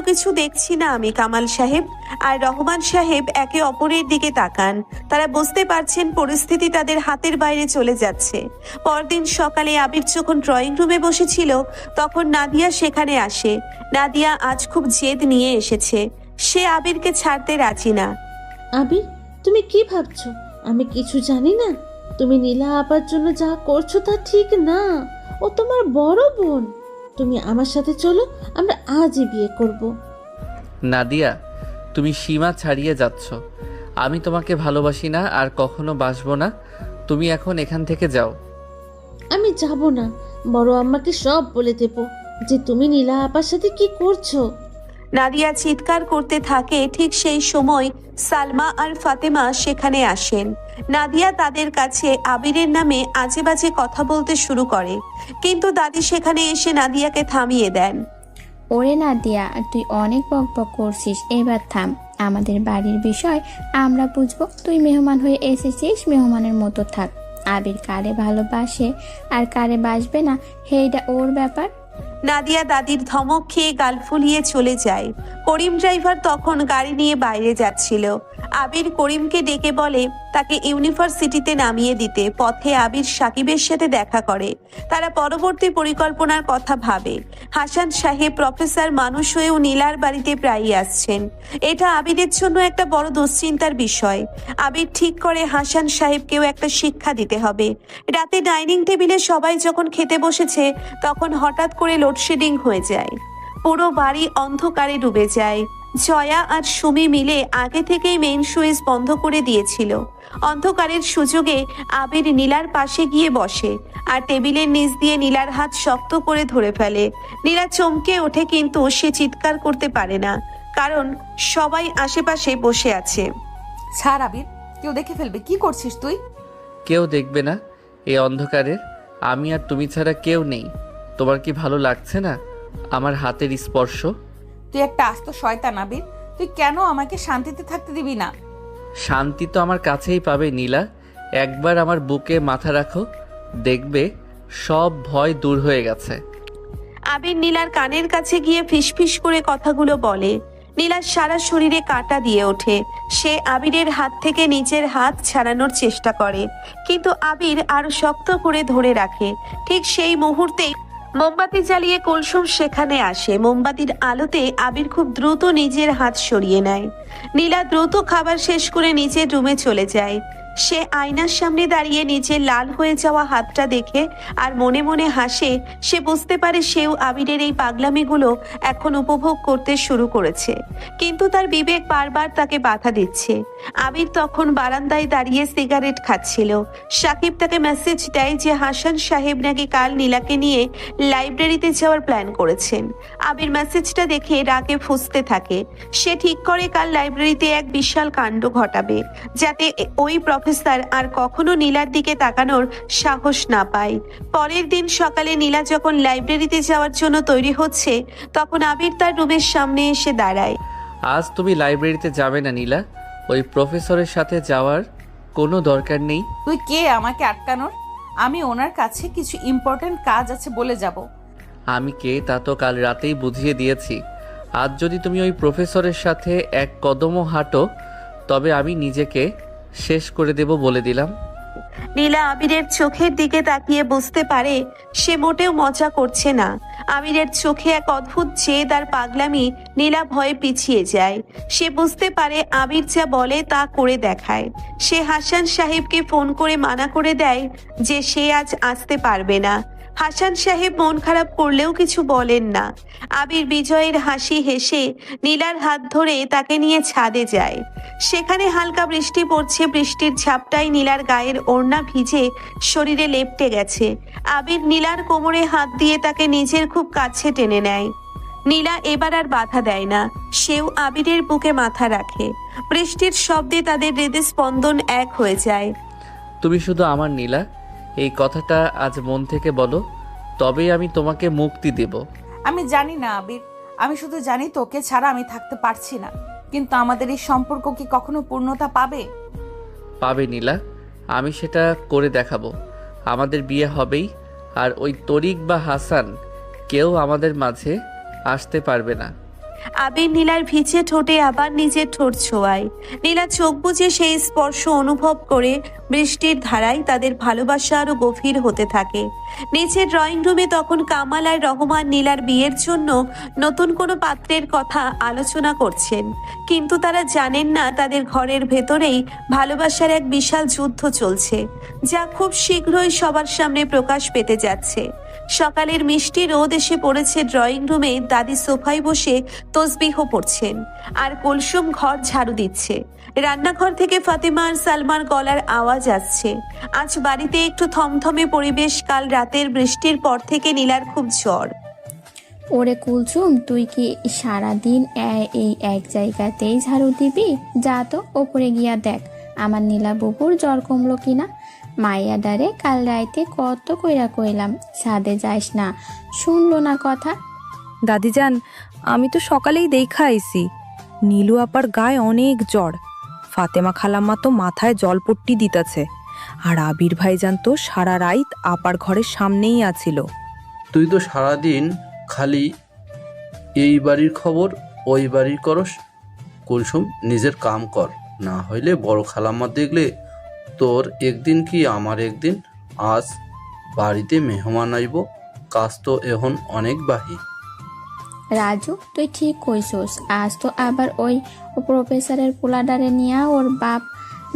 কিছু দেখছি না আমি। কামাল সাহেব আর রহমান সাহেব একে অপরের দিকে তাকান। তারা বুঝতে পারছেন পরিস্থিতি তাদের হাতের বাইরে চলে যাচ্ছে। পরদিন সকালে আবির যখন ড্রয়িং রুমে বসেছিল তখন নাদিয়া সেখানে আসে। নাদিয়া আজ খুব জেদ নিয়ে এসেছে। সে আবিরকে ছাড়তে রাজি না। আবির, তুমি কি ভাবছো আমি কিছু জানি না? তুমি নীলা আপার জন্য যা করছো তা ঠিক না। ও তোমার বড় বোন। তুমি আমার সাথে চলো, আমরা আজই বিয়ে করব। নাদিয়া, তুমি সীমা ছাড়িয়ে যাচ্ছ। আমি তোমাকে ভালোবাসি না আর কখনো বাসবো না। তুমি এখন এখান থেকে যাও। আমি যাব না, বড় আম্মাকে সব বলে দেব যে তুমি নীলা আপার সাথে কি করছো। নাদিয়া চিৎকার করতে থাকে। ঠিক সেই সময় সালমা আর ফাতেমা সেখানে আসেন। নাদিয়া তাদের কাছে আবিরের নামে আজে বাজে কথা বলতে শুরু করে, কিন্তু দাদি সেখানে এসে নাদিয়াকে থামিয়ে দেন। ওরে নাদিয়া, তুই অনেক বকবক করছিস, এবার থাম। আমাদের বাড়ির বিষয় আমরা বুঝবো। তুই মেহমান হয়ে এসেছিস, মেহমানের মতো থাক। আবির কারে ভালোবাসে আর কারে বাসবে না সেইটা ওর ব্যাপার। নাদিয়া দাদির ধমক খেয়ে গাল ফুলিয়ে চলে যায়। করিম ড্রাইভার তখন গাড়ি নিয়ে বাইরে যাচ্ছিল। আবির করিমকে ডেকে বলে, তাকে ইউনিভার্সিটিতে নামিয়ে দিতে পথে আবির সাকিবের সাথে দেখা করে। তারা পরবর্তী পরিকল্পনার কথা ভাবে। হাসান সাহেব প্রফেসর মানুষ হয়েও নীলার বাড়িতে প্রায়ই আসছেন। এটা আবিরের জন্য একটা বড় দুশ্চিন্তার বিষয়। আবির ঠিক করে হাসান সাহেবকেও একটা শিক্ষা দিতে হবে। রাতে ডাইনিং টেবিলে সবাই যখন খেতে বসেছে তখন হঠাৎ করে লোডশেডিং হয়ে যায়। পুরো বাড়ি অন্ধকারে ডুবে যায়। জয়া আর সুমি মিলে আগে থেকেই মেইন সুইচ বন্ধ করে দিয়েছিল। অন্ধকারের সুযোগে আবির নীলার পাশে গিয়ে বসে আর টেবিলের নিচ দিয়ে নীলার হাত শক্ত করে ধরে ফেলে। নীলা চমকে ওঠে, কিন্তু সে চিৎকার করতে পারে না, কারণ সবাই আশেপাশে বসে আছে। ছাড় আবির, কেউ দেখে ফেলবে। কি করছিস তুই? কেউ দেখবে না, এই অন্ধকারে আমি আর তুমি ছাড়া কেউ নেই। তোমার কি ভালো লাগছে না আমার হাতের স্পর্শ? তুই একটা আস্ত শয়তান আবির। তুই কেন আমাকে শান্তিতে থাকতে দিবি না? শান্তি তো আমার কাছেই পাবে নীলা। একবার আমার বুকে মাথা রাখো, দেখবে সব ভয় দূর হয়ে গেছে। আবির নীলার কানের কাছে গিয়ে ফিসফিস করে কথাগুলো বলে। নীলার সারা শরীরে কাঁটা দিয়ে ওঠে। সে আবিরের হাত থেকে নিজের হাত ছাড়ানোর চেষ্টা করে, কিন্তু আবির আরো শক্ত করে ধরে রাখে। ঠিক সেই মুহূর্তেই মোমবাতি জ্বালিয়ে কুলসুম সেখানে আসে। মোমবাতির আলোতে আবির খুব দ্রুত নিজের হাত সরিয়ে নেয়। নীলা দ্রুত খাবার শেষ করে নিজের রুমে চলে যায়। সে আয়নার সামনে দাঁড়িয়ে নিজের লাল হয়ে যাওয়া হাতটা দেখে আর মনে মনে হাসে। সে বুঝতে পারে সেও আবিরের এই পাগলামিগুলো এখন উপভোগ করতে শুরু করেছে, কিন্তু তার বিবেক বারবার তাকে বাধা দিচ্ছে। আবির তখন বারান্দায় দাঁড়িয়ে সিগারেট খাচ্ছিল। সাকিব তাকে মেসেজ দেয় যে হাসান সাহেব নাকি কাল নীলাকে নিয়ে লাইব্রেরিতে যাওয়ার প্ল্যান করেছেন। আবির মেসেজটা দেখে রাগে ফুঁসতে থাকে। সে ঠিক করে কাল লাইব্রেরিতে এক বিশাল কাণ্ড ঘটাবে, যাতে ওই প্রফেসর আর কখনো নীলার দিকে তাকানোর সাহস না পায়। পরের দিন সকালে নীলা যখন লাইব্রেরিতে যাওয়ার জন্য তৈরি হচ্ছে, তখন আবির তার রুমের সামনে এসে দাঁড়ায়। আজ তুমি লাইব্রেরিতে যাবে না নীলা, ওই প্রফেসরের সাথে যাওয়ার কোনো দরকার নেই। তুই কে আমাকে আটকানোর? আমি ওনার কাছে কিছু ইম্পর্টেন্ট কাজ আছে বলে যাব। আমি কে তা তো কাল রাতেই বুঝিয়ে দিয়েছি। আজ যদি তুমি ওই প্রফেসরের সাথে এক কদমও হাঁটো, তবে আমি নিজেকে শেষ করে দেব বলে দিলাম। নীলা আবিরের চোখের দিকে তাকিয়ে বুঝতে পারে সে মোটেও মজা করছে না। আবিরের চোখে এক অদ্ভুত জেদ আর পাগলামি। নীলা ভয়ে পিছিয়ে যায়। সে বুঝতে পারে আবির যা বলে তা করে দেখায়। সে হাসান সাহেবকে ফোন করে মানা করে দেয় যে সে আজ আসতে পারবে না। হাসান সাহেব মন খারাপ করলেও কিছু বলেন না। আবির বিজয়ের হাসি হেসে নীলার হাত ধরে তাকে নিয়ে ছাদে যায়। সেখানে হালকা বৃষ্টি পড়ছে। বৃষ্টির ঝাপটায় নীলার গায়ের ওড়না ভিজে শরীরে লেপ্টে গেছে। আবির নীলার কোমরে হাত দিয়ে তাকে নিজের খুব কাছে টেনে নেয়। নীলা এবার আর বাধা দেয় না, সেও আবিরের বুকে মাথা রাখে। বৃষ্টির শব্দে তাদের হৃদস্পন্দন এক হয়ে যায়। তুমি শুধু আমার নীলা, এই কথাটা আজ মন থেকে বলো, তবেই আমি তোমাকে মুক্তি দেব। আমি জানি না আবির, আমি শুধু জানি তোকে ছাড়া আমি থাকতে পারছি না। কিন্তু আমাদের এই সম্পর্ক কি কখনো পূর্ণতা পাবে? পাবে নীলা, আমি সেটা করে দেখাবো। আমাদের বিয়ে হবেই, আর ওই তরিক বা হাসান কেউ আমাদের মাঝে আসতে পারবে না। আবির নীলার ভিজে ঠোঁটে আবার নিজের ঠোঁট ছোঁয়ায়। নীলা চোখ বুজে সেই স্পর্শ অনুভব করে বৃষ্টির ধারায় তাদের ভালোবাসা আরো গভীর হতে থাকে। নিচের ড্রয়িং রুমে তখন কামাল আর রহমান নীলার বিয়ের জন্য নতুন কোনো পাত্রের কথা আলোচনা করছেন, কিন্তু তারা জানেন না তাদের ঘরের ভেতরেই ভালোবাসার এক বিশাল যুদ্ধ চলছে, যা খুব শীঘ্রই সবার সামনে প্রকাশ পেতে যাচ্ছে। সকালের মিষ্টি রোদ এসে পড়েছে ড্রয়িং রুমে। দাদি সোফায় বসে তসবিহ পড়ছেন আর কুলসুম ঘর ঝাড়ু দিচ্ছে। রান্নাঘর থেকে ফাতেমা আর সালমার গলার আওয়াজ আসছে। আজ বাড়িতে একটু থমথমে পরিবেশ। কাল রাতের বৃষ্টির পর থেকে নীলার খুব জ্বর। ওরে কুলসুম, তুই কি সারাদিন এই এক জায়গাতেই ঝাড়ু দিবি? যা তো ওপরে গিয়া দেখ আমার নীলা বুবুর জ্বর কমলো কিনা। মাইয়া ডারে কাল রাইতে কত কইরা কইলাম ছাদে যাইস না, শুনলো না কথা। দাদিজান, আমি তো সকালেই দেখা আইছি, নীলু আপার গায়ে অনেক জ্বর। ফাতেমা খালাম্মা তো মাথায় জলপট্টি দিতেছে, আর আবির ভাইজান তো সারা রাত আপার ঘরের সামনেই আছিল। তুই তো সারাদিন খালি এই বাড়ির খবর ওই বাড়ির করস। কুলসুম, নিজের কাম কর, না হইলে বড় খালাম্মা দেখলে তোর একদিন কি আমার একদিন, আজ বাড়িতে মেহমান আইব, কাজ তো এখন অনেক বাহি। রাজু তুই ঠিক কইছস, আজ তো আবার ওই প্রফেসরের পোলাডারে নিয়া ওর বাপ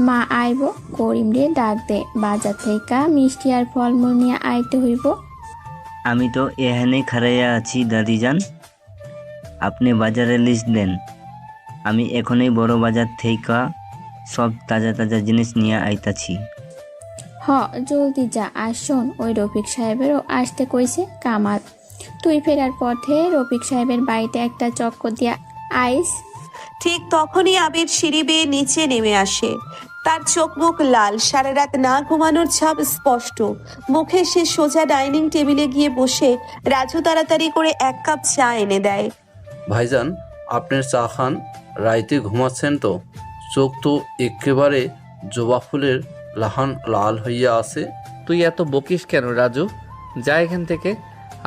মা আইব। করিম রে ডাক দে, বাজার থেকে মিষ্টি আর ফলমূল নিয়ে আইতে হইব। আমি তো এখানে খাড়াইয়া আছি দাদিজান, আপনি বাজারে লিস্ট দেন, আমি এখনই বড় বাজার থেকে সব তাজা তাজা জিনিস নিয়ে আইতাছি। হ জলদি যা। আর শোন, ওই রফিক সাহেবেরও আসতে কইছে কামাল, তুই ফেরার পথে রফিক সাহেবের বাড়িতে একটা চক্কর দিয়া আইস। ঠিক তখনই আবির সিঁড়ি বেয়ে নিচে নেমে আসে। তার চোখ মুখ লাল, সারা রাত না ঘুমানোর ছাপ স্পষ্ট মুখে। সে সোজা ডাইনিং টেবিলে গিয়ে বসে রাজু তাড়াতাড়ি করে 1 কাপ চা এনে দেয়। ভাইজান, আপনার চা খান, রাইতে ঘুমাচ্ছেন তো? চোখ তো একেবারে জবা ফুলের লাহান লাল হইয়া আছে। তুই এত বকিস কেন রাজু? যা এখান থেকে,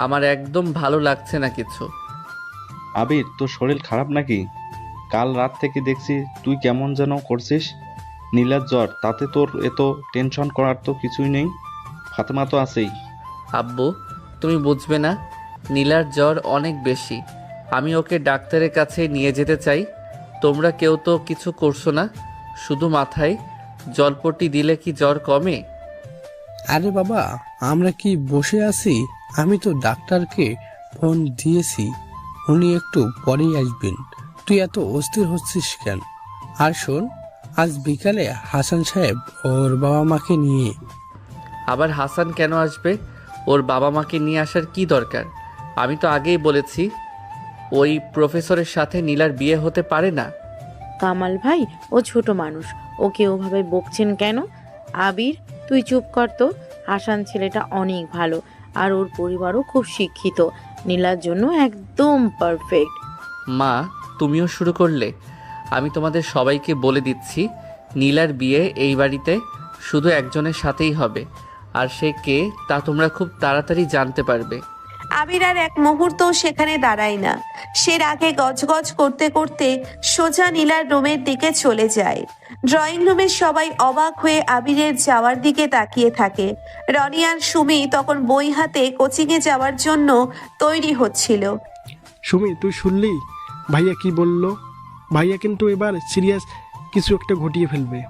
আমার একদম ভালো লাগছে না কিছু। আবির, তোর শরীর খারাপ নাকি? কাল রাত থেকে দেখছি তুই কেমন যেন করছিস। নীলার জ্বর, তাতে তোর এত টেনশন করার তো কিছুই নেই। ফাতেমা তো আছেই। আব্বু, তুমি বুঝবে না, নীলার জ্বর অনেক বেশি। আমি ওকে ডাক্তারের কাছে নিয়ে যেতে চাই। তোমরা কেউ তো কিছু করছো না, শুধু মাথায় জলপট্টি দিলে কি জ্বর কমে? আরে বাবা, আমরা কি বসে আছি? আমি তো ডাক্তারকে ফোন দিয়েছি, উনি একটু পরেই আসবেন। তুই এত অস্থির হচ্ছিস কেন? আর শোন, আজ বিকালে হাসান সাহেব ওর বাবা মাকে নিয়ে। আবার হাসান কেন আসবে? ওর বাবা মাকে নিয়ে আসার কি দরকার? আমি তো আগেই বলেছি ওই প্রফেসরের সাথে নীলার বিয়ে হতে পারে না। কামাল ভাই, ও ছোট মানুষ, ওকে ওভাবে বকছেন কেন? আবির, তুই চুপ কর তো। হাসান ছেলেটা অনেক ভালো, আর ওর পরিবারও খুব শিক্ষিত। নীলার জন্য একদম পারফেক্ট। মা, তুমিও শুরু করলে? আমি তোমাদের সবাইকে বলে দিচ্ছি, নীলার বিয়ে এই বাড়িতে শুধু একজনের সাথেই হবে, আর সে কে তা তোমরা খুব তাড়াতাড়ি জানতে পারবে। আবির আর এক মুহূর্তও সেখানে দাঁড়ায় না। সে রাগে গজগজ করতে করতে সোজা নীলার রুমের দিকে চলে যায়। ড্রয়িং রুমের সবাই অবাক হয়ে আবিরের যাওয়ার দিকে তাকিয়ে থাকে। রনি আর সুমি তখন বই হাতে কোচিংয়ে যাওয়ার জন্য তৈরি হচ্ছিল। সুমি, তুই শুনলি ভাইয়া কি বললো? ভাইয়া কিন্তু এবার সিরিয়াস কিছু একটা ঘটিয়ে ফেলবে।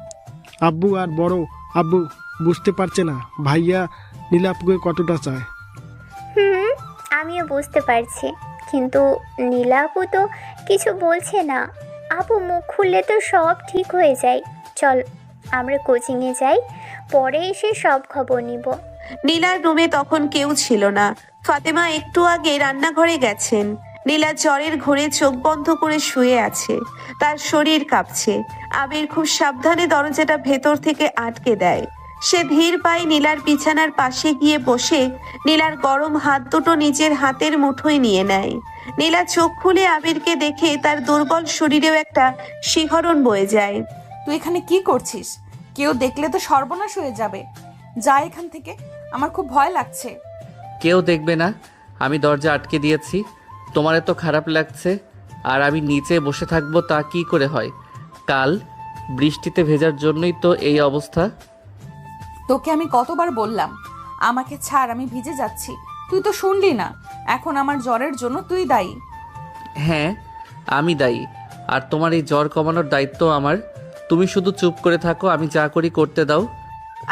আব্বু আর বড় আব্বু বুঝতে পারছে না ভাইয়া নীলাপুকে কতটা চায়। আমিও বুঝতে পারছি, কিন্তু নীলা আপু তো কিছু বলছে না। আপু মুখ খুললে তো সব ঠিক হয়ে যায়। চল আমরা কোচিংয়ে যাই, পরে এসে সব খবর নিব। নীলার রুমে তখন কেউ ছিল না। ফাতেমা একটু আগে রান্নাঘরে গেছেন। নীলা জ্বরের ঘোরে চোখ বন্ধ করে শুয়ে আছে, তার শরীর কাঁপছে। আবির খুব সাবধানে দরজাটা ভেতর থেকে আটকে দেয়। সে ধীর পায়ে নীলার বিছানার পাশে গিয়ে বসে নীলার গরম হাত দুটো নিজের হাতের মুঠোয় নিয়ে নেয়। নীলা চোখ খুলে আবিরকে দেখে তার দুর্বল শরীরেও একটা শিহরণ বয়ে যায়। তুই এখানে কি করছিস? কেউ দেখলে তো সর্বনাশ হয়ে যাবে। যা এখান থেকে, আমার খুব ভয় লাগছে। কেউ দেখবে না, আমি দরজা আটকে দিয়েছি। তোমার এত খারাপ লাগছে আর আমি নিচে বসে থাকবো তা কি করে হয়? কাল বৃষ্টিতে ভেজার জন্যই তো এই অবস্থা। তোকে আমি কতবার বললাম আমাকে ছাড়, আমি ভিজে যাচ্ছি, তুই তো শুনলি না। এখন আমার জ্বরের জন্য তুই দায়ী। হ্যাঁ, আমি দায়ী, আর তোমার এই জ্বর কমানোর দায়িত্ব আমার। তুমি শুধু চুপ করে থাকো, আমি যা করি করতে দাও।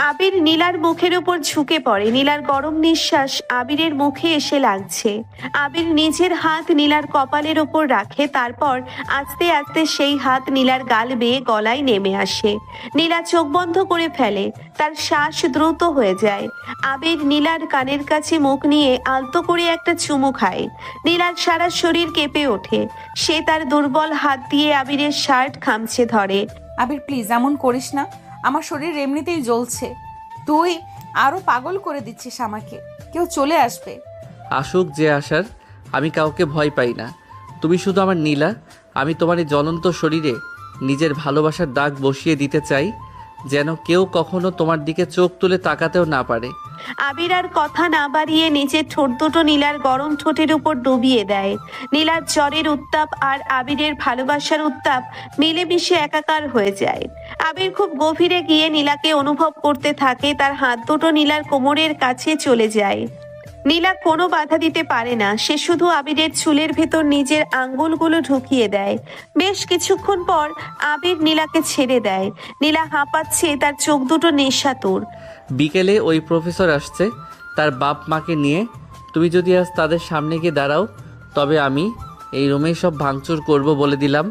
আবির নীলার মুখের উপর ঝুঁকে পড়ে। নীলার গরম নিঃশ্বাস আবিরের মুখে এসে লাগছে। আবির নিজের হাত নীলার কপালের উপর রাখে, তারপর আস্তে আস্তে সেই হাত নীলার গাল বেয়ে গলায় নেমে আসে। নীলা চোখ বন্ধ করে ফেলে, তার শ্বাস দ্রুত হয়ে যায়। আবির নীলার কানের কাছে মুখ নিয়ে আলতো করে একটা চুমু খায়। নীলার সারা শরীর কেঁপে ওঠে। সে তার দুর্বল হাত দিয়ে আবিরের শার্ট খামচে ধরে। আবির প্লিজ এমন করিস না, আমার শরীর এমনিতেই জ্বলছে। তুই আরো পাগল করে দিচ্ছিস আমাকে। কেউ চলে আসবে। আসুক যে আসার, আমি কাউকে ভয় পাই না। তুমি শুধু আমার নীলা। আমি তোমার এই জ্বলন্ত শরীরে নিজের ভালোবাসার দাগ বসিয়ে দিতে চাই, যেন কেউ কখনো তোমার দিকে চোখ তুলে তাকাতেও না পারে। আবির আর কথা না বাড়িয়ে নিজের ঠোঁট দুটো নীলার গরম ঠোঁটের উপর ডুবিয়ে দেয়। নীলার জ্বরের উত্তাপ আর আবিরের ভালোবাসার উত্তাপ মিলেমিশে একাকার হয়ে যায়। আবির খুব গভীরে গিয়ে নীলাকে অনুভব করতে থাকে, তার হাত দুটো নীলার কোমরের কাছে চলে যায়। নীলা কোনো বাধা দিতে পারে না, সে শুধু আবিরের চুলের ভেতর নিজের আঙ্গুলগুলো ঢুকিয়ে দেয়। বেশ কিছুক্ষণ পর আবির নীলাকে ছেড়ে দেয়। নীলা হাঁপাচ্ছে, তার চোখ দুটো নেশাতুর। বিকেলে ওই প্রফেসর আসছে তার বাপ মাকে নিয়ে। তুমি যদি আজ তাদের সামনে গিয়ে দাঁড়াও তবে আমি এই রুমেই সব ভাঙচুর করব বলে দিলাম।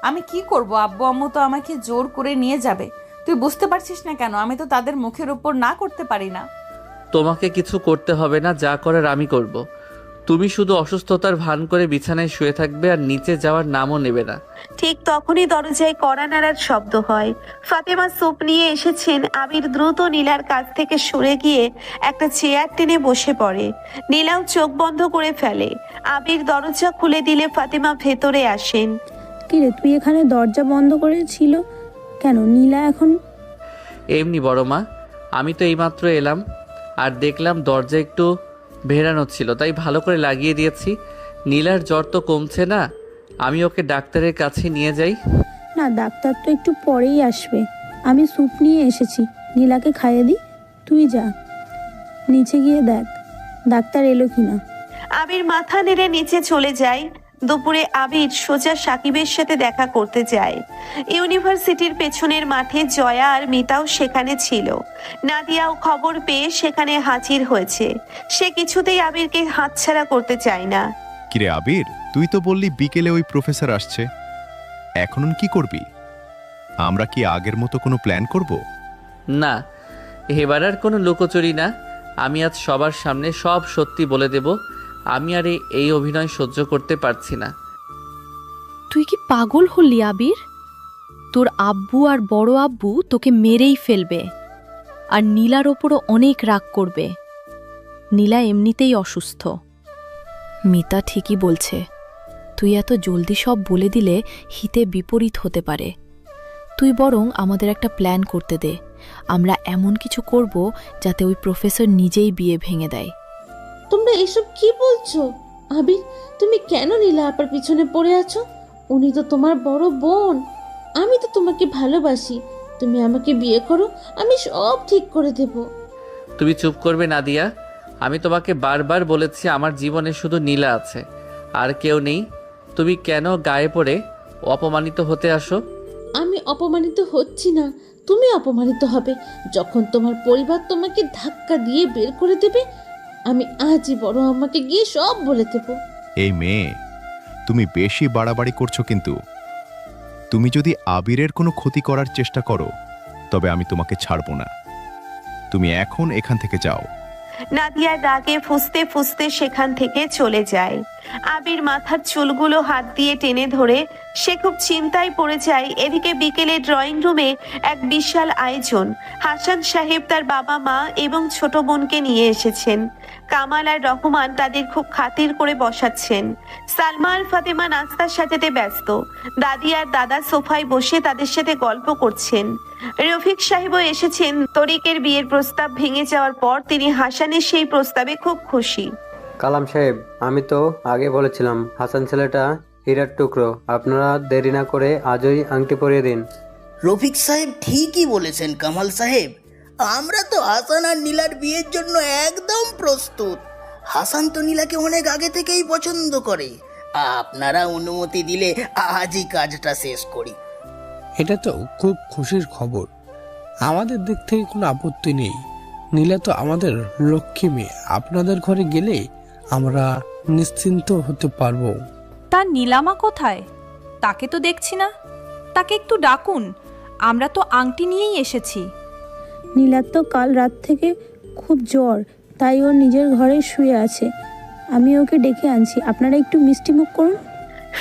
আমি কি করব? আব্বু আম্মু তো আমাকে জোর করে নিয়ে যাবে। তুই বুঝতে পারছিস না কেন? আমি তো তাদের মুখের উপর না করতে পারি না। তোমাকে কিছু করতে হবে না, যা করার আমি করব। তুমি শুধু অসুস্থতার ভান করে বিছানায় শুয়ে থাকবে আর নিচে যাওয়ার নামও নেবে না। ঠিক তখনই দরজায় কড়া নাড়ার শব্দ হয়। ফাতেমা স্যুপ নিয়ে এসেছেন। আবির দ্রুত নীলার কাছ থেকে সরে গিয়ে একটা চেয়ার টেনে বসে পড়ে। নীলাও চোখ বন্ধ করে ফেলে। আবির দরজা খুলে দিলে ফাতেমা ভেতরে আসেন। কিরে, তুই এখানে দরজা বন্ধ করেছিল কেন? নীলা এখন? এমনি বড় মা, আমি তো এইমাত্র এলাম আর দেখলাম দরজা একটু ভেড়ানো ছিল, তাই ভালো করে লাগিয়ে দিয়েছি। নীলার জ্বর তো কমছে না, আমি ওকে ডাক্তারের কাছে নিয়ে যাই। না, ডাক্তার তো একটু পরেই আসবে। আমি স্যুপ নিয়ে এসেছি, নীলাকে খাইয়ে দিই। তুই যা, নিচে গিয়ে দেখ ডাক্তার এলো কিনা। আবির মাথা নেড়ে নিচে চলে যায়। দুপুরে আবির সোজা সাকিবের সাথে দেখা করতে যায়। ইউনিভার্সিটির পেছনের মাঠে জয়া আর মিতাও সেখানে ছিল। নাদিয়াও খবর পেয়ে সেখানে হাজির হয়েছে। সে কিছুতেই আবিরকে হাতছাড়া করতে চায় না। কিরে আবির, তুই তো বললি বিকেলে ওই প্রফেসর আসছে, এখন কি করবি? আমরা কি আগের মতো কোনো প্ল্যান করব? না, এবার আর কোনো লুকোচুরি না। আমি আজ সবার সামনে সব সত্যি বলে দেব। আমি আর এই অভিনয় সহ্য করতে পারছি না। তুই কি পাগল হলি আবির? তোর আব্বু আর বড় আব্বু তোকে মেরেই ফেলবে, আর নীলার ওপরও অনেক রাগ করবে। নীলা এমনিতেই অসুস্থ। মিতা ঠিকই বলছে, তুই এত জলদি সব বলে দিলে হিতে বিপরীত হতে পারে। তুই বরং আমাদের একটা প্ল্যান করতে দে। আমরা এমন কিছু করব যাতে ওই প্রফেসর নিজেই বিয়ে ভেঙে দেয়। তোমরা এসব কি বলছো? আবির, তুমি কেন নীলা আপার পিছনে পড়ে আছো? উনি তো তোমার বড় বোন। আমি তো তোমাকে ভালোবাসি। তুমি আমাকে বিয়ে করো, আমি সব ঠিক করে দেব। তুমি চুপ করবে নাদিয়া? আমি তোমাকে বারবার বলেছি আমার জীবনে শুধু নীলা আছে, আর কেউ নেই। তুমি কেন গায়ে পড়ে অপমানিত হতে আসো? আমি অপমানিত হচ্ছি না, তুমি অপমানিত হবে যখন তোমার পরিবার তোমাকে ধাক্কা দিয়ে বের করে দেবে। আমি আজই বড় আমাকে গিয়ে সব বলে দেব। এই মেয়ে, তুমি বেশি বাড়াবাড়ি করছো কিন্তু। তুমি যদি আবিরের কোনো ক্ষতি করার চেষ্টা করো তবে আমি তোমাকে ছাড়ব না। তুমি এখন এখান থেকে যাও। নাদিয়া রাগে ফুঁসতে ফুঁসতে সেখান থেকে চলে যায়। আবির মাথার চুলগুলো হাত দিয়ে টেনে ধরে সে খুব চিন্তায় পড়ে যায়। এদিকে বিকেলে ড্রয়িং রুমে এক বিশাল আয়োজন। হাসান সাহেব তার বাবা মা এবং ছোট বোনকে নিয়ে এসেছেন। কামাল আর রহমান তাদের খুব খাতির করে বসাচ্ছেন। সালমা আর ফাতেমা নাস্তা সাজাতে ব্যস্ত। দাদি আর দাদা সোফায় বসে তাদের সাথে গল্প করছেন। রফিক সাহেবও এসেছেন। তরিকের বিয়ের প্রস্তাব ভেঙে যাওয়ার পর তিনি হাসানের সেই প্রস্তাবে খুব খুশি। কালাম সাহেব, আমি তো আগে বলেছিলাম হাসান ছেলেটা হীরার টুকরো। আপনারা দেরি না করে আজই আংটি পরিয়ে দিন। রফিক সাহেব ঠিকই বলেছেন কামাল সাহেব। আমরা তো হাসান আর নীলার বিয়ের জন্য একদম প্রস্তুত। হাসান তো নীলাকে অনেক আগে থেকেই পছন্দ করে। আপনারা অনুমতি দিলে আজই কাজটা শেষ করি। এটা তো খুব খুশির খবর। আমাদের দিক থেকে কোনো আপত্তি নেই। নীলা তো আমাদের লক্ষ্মী মেয়ে। আপনাদের ঘরে গেলে আমরা নিশ্চিন্ত হতে পারবো। তার নীলামা কোথায়? তাকে তো দেখছি না। তাকে একটু ডাকুন, আমরা তো আংটি নিয়েই এসেছি। নীলার তো কাল রাত থেকে খুব জ্বর, তাই ও নিজের ঘরে শুয়ে আছে। আমি ওকে ডেকে আনছি, আপনারা একটু মিষ্টিমুখ করুন।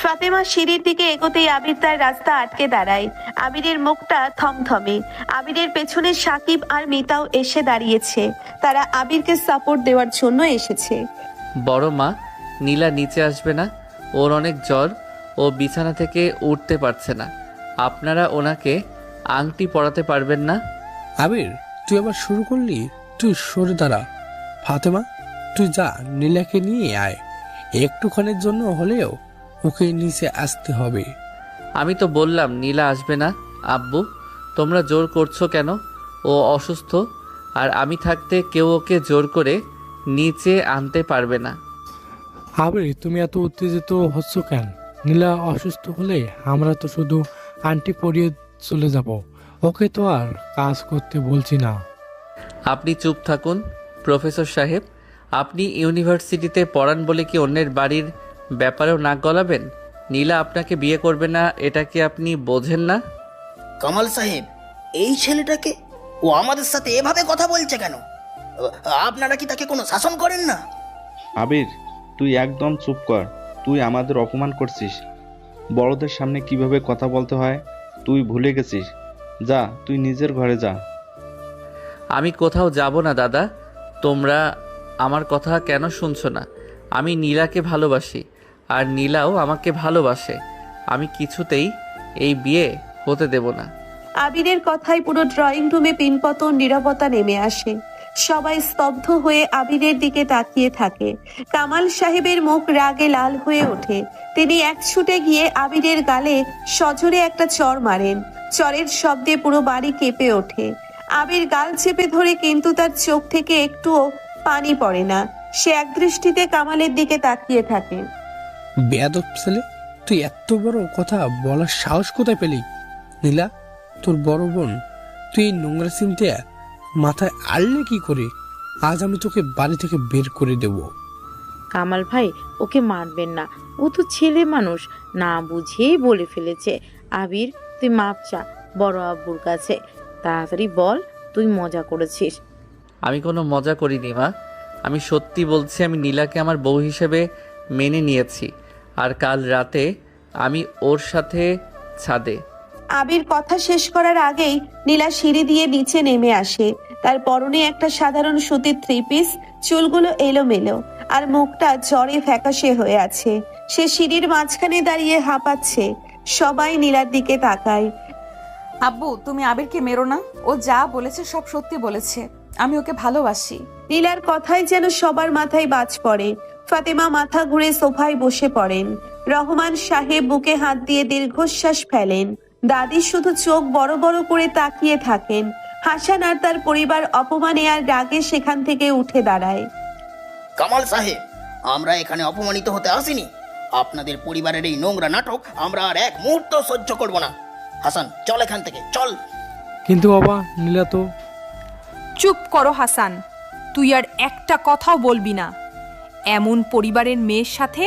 ফাতেমা সিঁড়ির দিকে এগোতেই আবির তার রাস্তা আটকে দাঁড়ায়। আবিরের মুখটা থমথমে। আবিরের পেছনে সাকিব আর মিতাও এসে দাঁড়িয়েছে। তারা আবিরকে সাপোর্ট দেওয়ার জন্য এসেছে। বড় মা, নীলা নিচে আসবে না, ওর অনেক জ্বর, ও বিছানা থেকে উঠতে পারছে না। আপনারা ওনাকে আংটি পরাতে পারবেন না? আবির, তুই আবার শুরু করলি? তুই সরে দাঁড়া, ফাতেমা, তুই যা, নীলাকে নিয়ে আয়। একটুখানির জন্য হলেও ওকে নিচে আসতে হবে। আমি তো বললাম নীলা আসবে না। আব্বু, তোমরা জোর করছো কেন? ও অসুস্থ, আর আমি থাকতে কেউ ওকে জোর করে নিচে আনতে পারবে না। আবির, তুমি এত উত্তেজিত হচ্ছ কেন? নীলা অসুস্থ হলে আমরা তো শুধু আন্টি পরিয়ে চলে যাব, ওকে তো আর কাজ করতে বলছি না। আপনি চুপ থাকুন প্রফেসর সাহেব। আপনি ইউনিভার্সিটিতে পড়ান বলে কি অন্যের বাড়ির ব্যাপারেও নাক গলাবেন? নীলা আপনাকে বিয়ে করবে না, এটা কি আপনি বোঝেন না? কামাল সাহেব, এই ছেলেটাকে, ও আমাদের সাথে এভাবে কথা বলছে কেন? আপনারা কি তাকে কোনো শাসন করেন না? আবির, তুই একদম চুপ কর। তুই আমাদের অপমান করছিস। বড়দের সামনে কিভাবে কথা বলতে হয় তুই ভুলে গেছিস। যা, তুই নিজের ঘরে যা। আমি কোথাও যাব না দাদা। তোমরা আমার কথা কেন শুনছো না? আমি নীলাকে ভালোবাসি, আর নীলাও আমাকে ভালোবাসে। আমি কিছুতেই এই বিয়ে হতে দেব না। আবিরের কথায় পুরো ড্রয়িং রুমে পিনপতন নীরবতা নেমে আসে। সবাই স্তব্ধ হয়ে আবিরের দিকে তাকিয়ে থাকে। কামাল সাহেবের মুখ রাগে লাল হয়ে ওঠে। তিনি এক ছুটে গিয়ে আবিরের গালে সজোরে একটা চড় মারেন। চড়ের শব্দে পুরো বাড়ি কেঁপে ওঠে। আবির গাল চেপে ধরে, কিন্তু তার চোখ থেকে একটুও পানি পড়ে না। সে একদৃষ্টিতে কামালের দিকে তাকিয়ে থাকে। বেয়াদব ছেলে, তুই এত বড় কথা বলার সাহস কোথায় পেলি? নীলা তোর বড় বোন, তুই এই নোংরা চিনতে মাথায় আনলে কি করে? আজ আমি তোকে বাড়ি থেকে বের করে দেব। কামাল ভাই, ওকে মারবেন না, ও তো ছেলে মানুষ, না বুঝেই বলে ফেলেছে। আবির, তুই মাপ চা বড় আব্বুর কাছে। তাড়াতাড়ি বল, তুই মজা করেছিস। আমি কোনো মজা করিনি মা। আমি সত্যি বলছি, আমি নীলাকে আমার বউ হিসেবে মেনে নিয়েছি, আর কাল রাতে আমি ওর সাথে ছাদে। আবির কথা শেষ করার আগেই নীলা সিঁড়ি দিয়ে নিচে নেমে আসে। তার পরনে একটা সাধারণ সুতির 3 পিস, চুলগুলো এলোমেলো, আর মুখটা জ্বরে ফ্যাকাশে হয়ে আছে। সে সিঁড়ির মাঝখানে দাঁড়িয়ে হাঁপাচ্ছে। সবাই নীলার দিকে তাকায়। আব্বু, তুমি আবিরকে মেরো না। ও যা বলেছে সব সত্যি বলেছে। আমি ওকে ভালোবাসি। নীলার কথায় যেন সবার মাথায় বাজ পড়ে। ফাতেমা মাথা ঘুরে সোফায় বসে পড়েন। রহমান সাহেব বুকে হাত দিয়ে দীর্ঘশ্বাস ফেলেন। দাদি শুধু চোখ বড় বড় করে তাকিয়ে থাকেন। হাসান আর তার পরিবার অপমানে আর রাগে সেখান থেকে উঠে দাঁড়ায়। কামাল সাহেব, আমরা এখানে অপমানিত হতে আসিনি। আপনাদের পরিবারের এই নোংরা নাটক আমরা আর এক মুহূর্ত সহ্য করব না। হাসান, চল এখান থেকে, চল। কিন্তু বাবা, নীলা তো। চুপ করো হাসান, তুই আর একটা কথাও বলবি না। এমন পরিবারের মেয়ের সাথে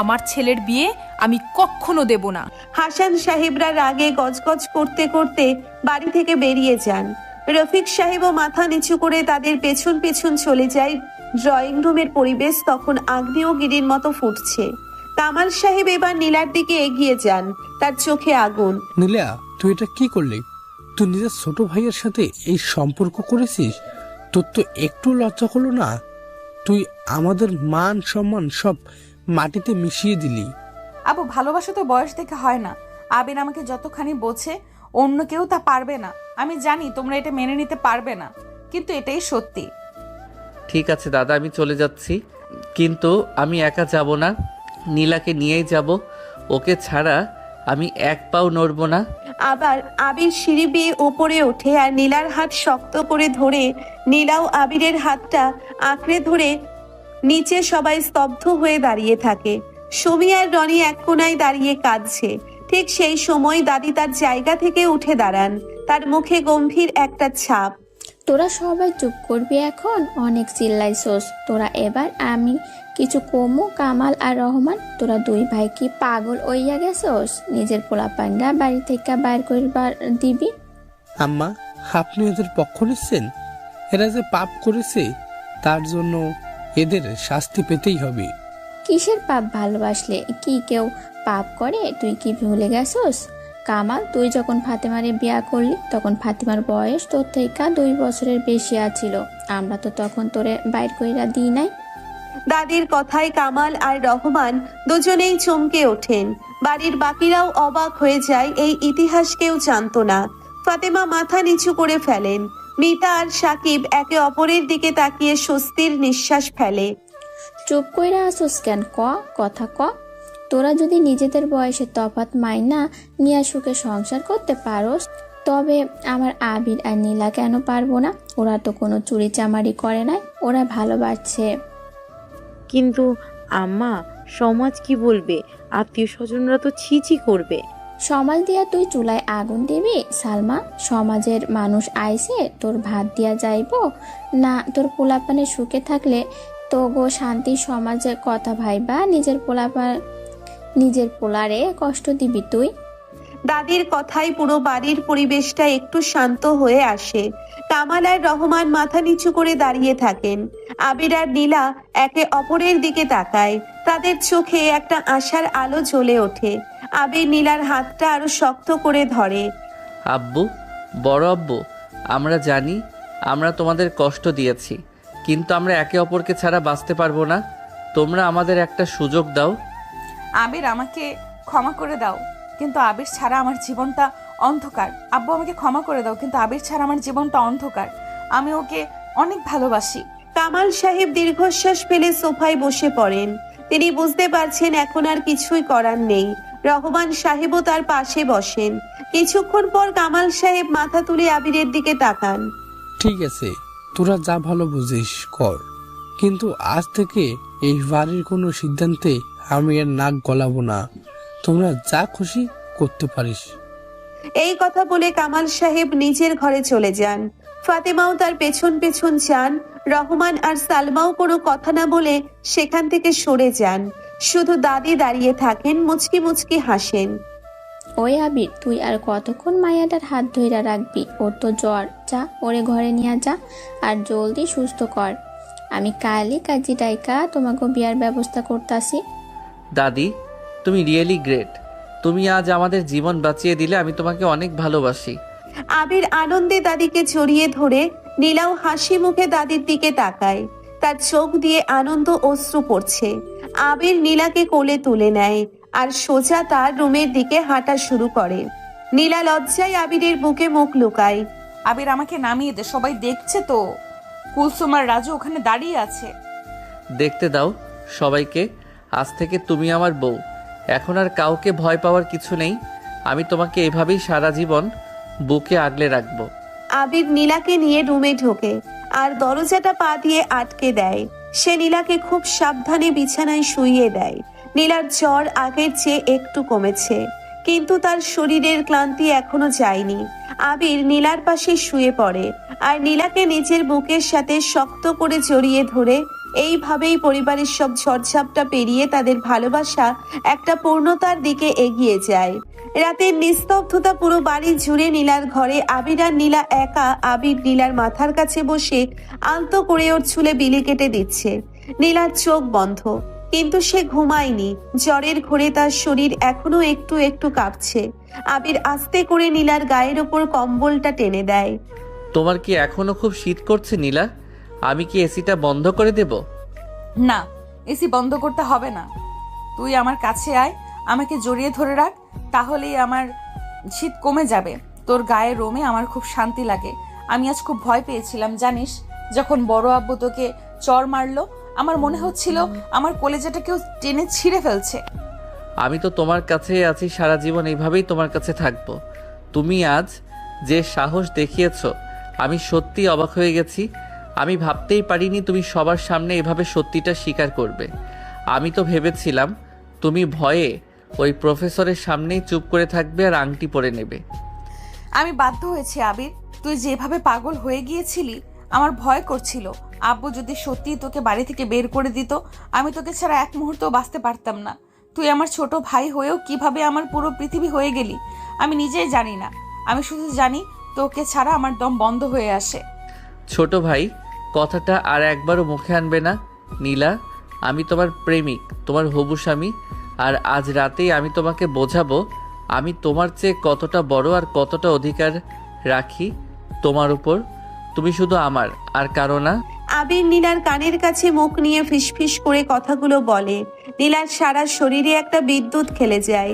আমার ছেলের বিয়ে আমি কখনো দেব না। হাসান সাহেবরা রাগে গজগজ করতে করতে বাড়ি থেকে বেরিয়ে যান। রফিক সাহেবও মাথা নিচু করে তাদের পেছন পেছন চলে যায়। ড্রয়িং রুমের পরিবেশ তখন আগ্নেয়গিরির মতো ফুটছে। কামাল সাহেব এবার নীলার দিকে এগিয়ে যান, তার চোখে আগুন। নীলা, তুই এটা কি করলি? তুই নিজের ছোট ভাইয়ের সাথে এই সম্পর্ক করেছিস? তোর তো একটু লজ্জা হলো না? তুই আমাদের মান সম্মান সব মাটিতে মিশিয়ে দিলি। আবু, ভালোবাসা তো বয়স দেখে হয় না। আবির আমাকে যতখানি বোঝে, অন্য কেউ তা পারবে না। আমি জানি তোমরা এটা মেনে নিতে পারবে না, কিন্তু এটাই সত্যি। ঠিক আছে দাদা, আমি চলে যাচ্ছি, কিন্তু আমি একা যাব না, নীলাকে নিয়েই যাব। ওকে ছাড়া আমি এক পাও নড়ব না। আবার আবির সিঁড়ি বেয়ে ওপরে ওঠে আর নীলার হাত শক্ত করে ধরে। নীলাও আবিরের হাতটা আঁকড়ে ধরে। নিচে সবাই স্তব্ধ হয়ে দাঁড়িয়ে থাকে। সুমি আর রনি এক কোনায় দাঁড়িয়ে কাঁদছে। ঠিক সেই সময় দাদি তার জায়গা থেকে উঠে দাঁড়ান। তার মুখে গম্ভীর একটা ছাপ। তোরা সবাই চুপ করবি এখন, অনেক চিল্লাইছোস। তোরা এবার আমি কিছু কমু। কামাল আর রহমান, তোরা দুই ভাই কি পাগল হইয়া গেছোস? নিজের পোলাপানরা বাড়ি থেকে বাইর করবার দিবি? আম্মা, আপনি এদের পক্ষ নিচ্ছেন? এরা যে পাপ করেছে তার জন্য এদের শাস্তি পেতেই হবে। কিসের পাপ? ভালোবাসলে কি কেউ পাপ করে? তুই কি ভুলে গেছোস? কামাল, তুই যখন ফাতেমারে বিয়া করলি তখন ফাতেমার বয়স তোর থেকে 2 বছরের বেশি আছিল। আমরা তো তখন তোরে বাইর কইরা দিই নাই। দাদির কথায় কামাল আর রহমান দুজনেই চমকে ওঠেন। বাড়ির বাকিরাও অবাক হয়ে যায়। এই ইতিহাস কেউ জানতো না। ফাতেমা মাথা নিচু করে ফেলেন। মিতা আর সাকিব একে অপরের দিকে তাকিয়ে স্বস্তির নিঃশ্বাস ফেলে। চুপ কইরা আসোস কেন, কথা ক। তোরা যদি নিজেদের বয়সে তফাৎ মাইনা নিয়ে সুখে সংসার করতে পারোস, তবে আমার আবির আর নীলা কেন পারবো না? ওরা তো কোনো চুরি চামারি করে নাই, ওরা ভালোবাসছে। কিন্তু আম্মা, সমাজ কি বলবে? আত্মীয় স্বজনরা তো ছি করবে। সমাজ দিয়া তুই চুলায় আগুন দিবি সালমা? সমাজের মানুষ আইসে তোর ভাত দিয়া যাইব না? তোর পোলাপানে সুখে থাকলে তো গো শান্তি সমাজের কথা ভাইবা নিজের পোলারে কষ্ট দিবি তুই? দাদির কথায় পুরো বাড়ির পরিবেশটা একটু শান্ত হয়ে আসে। কামাল আর রহমান মাথা নিচু করে দাঁড়িয়ে থাকেন। আবির আর নীলা একে অপরের দিকে তাকায়। তাদের চোখে একটা আশার আলো জ্বলে ওঠে। আবির নীলার হাতটা আরো শক্ত করে ধরে। আব্বু, বড় আব্বু, আমরা জানি আমরা তোমাদের কষ্ট দিয়েছি, কিন্তু আমরা একে অপরকে ছাড়া বাঁচতে পারবো না। তোমরা আমাদের একটা সুযোগ দাও। আবির, আমাকে ক্ষমা করে দাও, কিন্তু আবির ছাড়া আমার জীবনটা অন্ধকার। আব্বু, আমাকে ক্ষমা করে দাও, কিন্তু আবির ছাড়া আমার জীবনটা অন্ধকার। আমি ওকে অনেক ভালোবাসি। কামাল সাহেব দীর্ঘশ্বাস ফেলে সোফায় বসে পড়েন। তিনি বুঝতে পারছেন এখন আর কিছুই করার নেই। রহমান সাহেবও তার পাশে বসেন। কিছুক্ষণ পর কামাল সাহেব মাথা তুলে আবিরের দিকে তাকান। ঠিক আছে, তোরা যা ভালো বুঝিস কর, কিন্তু আজ থেকে এই বাড়ির কোনো সিদ্ধান্তে আমি এর নাক গলাবো না। তোমরা যা খুশি করতে পারিস। এই কথা বলে কামাল সাহেব নিজের ঘরে চলে যান। ফাতেমাও তার পেছন পেছন যান। রহমান আর সালমাও কোনো কথা না বলে সেখান থেকে সরে যান। শুধু দাদি দাঁড়িয়ে থাকেন, মুচকি মুচকি হাসেন। ওই আবির, তুই আর কতক্ষণ মায়াটার হাত ধইরা রাখবি? ওর তো জ্বর, যা ওরে ঘরে নিয়ে যা আর জলদি সুস্থ কর। আমি কালই কাজী ডাইকা তোমাকে বিয়ার ব্যবস্থা করতাছি। দাদি, তুমি রিয়েলি গ্রেট। তুমি আজ আমাদের জীবন বাঁচিয়ে দিলে। আমি তোমাকে অনেক ভালোবাসি। আবির আনন্দে দাদিকে জড়িয়ে ধরে। নীলাও হাসি মুখে দাদির দিকে তাকায়। তার চোখ দিয়ে আনন্দ অশ্রু পড়ছে। আবির নীলাকে কোলে তুলে নেয় আর সোজা তার রুমের দিকে হাঁটা শুরু করে। নীলা লজ্জায় আবিরের বুকে মুখ লুকায়। আবির, আমাকে নামিয়ে দে, সবাই দেখছে তো। কুলসুম আর রাজু ওখানে দাঁড়িয়ে আছে। দেখতে দাও সবাইকে। আজ থেকে তুমি আমার বউ। এখন আর কাউকে ভয় পাওয়ার কিছু নেই। আমি তোমাকে এভাবেই সারা জীবন বুকে আগলে রাখবো। আবির নীলাকে নিয়ে রুমে ঢোকে আর দরজাটা পা দিয়ে আটকে দেয়। সে নীলাকে খুব সাবধানে বিছানায় শুইয়ে দেয়। নীলার জ্বর আগের চেয়ে একটু কমেছে, কিন্তু তার শরীরের ক্লান্তি এখনো যায়নি। আবির নীলার পাশে শুয়ে পড়ে আর নীলাকে নিজের বুকের সাথে শক্ত করে জড়িয়ে ধরে। এইভাবেই পরিবারের সব ঝড়ঝাপটা পেরিয়ে তাদের ভালোবাসা একটা পূর্ণতার দিকে এগিয়ে যায়। রাতের নিস্তব্ধতা পুরো বাড়ি জুড়ে। নীলার ঘরে আবির আর নীলা একা। আবির নীলার মাথার কাছে বসে আলতো করে ওর চুলে বিলি কেটে দিচ্ছে। নীলার চোখ বন্ধ, কিন্তু সে ঘুমায়নি। জ্বরের ঘোরে তার শরীর এখনো একটু একটু কাঁপছে। আবির আস্তে করে নীলার গায়ের ওপর কম্বলটা টেনে দেয়। তোমার কি এখনো খুব শীত করছে নীলা? আমি কি এসিটা বন্ধ করে দেব? না, এসি বন্ধ করতে হবে না। তুই আমার কাছে আয়, আমাকে জড়িয়ে ধরে রাখ, তাহলেই আমার শীত কমে যাবে। তোর গায়ে রোমে আমার খুব শান্তি লাগে। আমি আজ খুব ভয় পেয়েছিলাম জানিস, যখন বড় আব্বু তোকে চর মারলো। আমার মনে হচ্ছিল আমার কলেজাটা কেউ টেনে ছিঁড়ে ফেলছে। আমি তো তোমার কাছে আছি সারা জীবন, এইভাবেই তোমার কাছে থাকবো। তুমি আজ যে সাহস দেখিয়েছো, আমি সত্যি অবাক হয়ে গেছি। আমি ভাবতেই পারিনি তুমি সবার সামনে এভাবে সত্যিটা স্বীকার করবে। আমি তো ভেবেছিলাম তুমি ভয়ে ওই প্রফেসরের সামনেই চুপ করে থাকবে আর আংটি পরে নেবে। আমি বাধ্য হয়েছি আবির। তুই যেভাবে পাগল হয়ে গিয়েছিলি, আমার ভয় করছিল আব্বু যদি সত্যি তোকে বাড়ি থেকে বের করে দিত, আমি তোকে ছাড়া এক মুহূর্তও বাঁচতে পারতাম না। তুই আমার ছোট ভাই হয়েও কিভাবে আমার পুরো পৃথিবী হয়ে গেলি আমি নিজেই জানি না। আমি শুধু জানি তোকে ছাড়া আমার দম বন্ধ হয়ে আসে। ছোট ভাই কথাটা আর একবারও মুখে আনবে না নীলা। আমি তোমার প্রেমিক, তোমার হবু স্বামী। আর আজ রাতেই আমি তোমাকে বোঝাবো আমি তোমার চেয়ে কতটা বড় আর কতটা অধিকার রাখি তোমার উপর। তুমি শুধু আমার, আর কারো না। আবির নীলার কানের কাছে মুখ নিয়ে ফিসফিস করে কথাগুলো বলে। নীলার সারা শরীরে একটা বিদ্যুৎ খেলে যায়।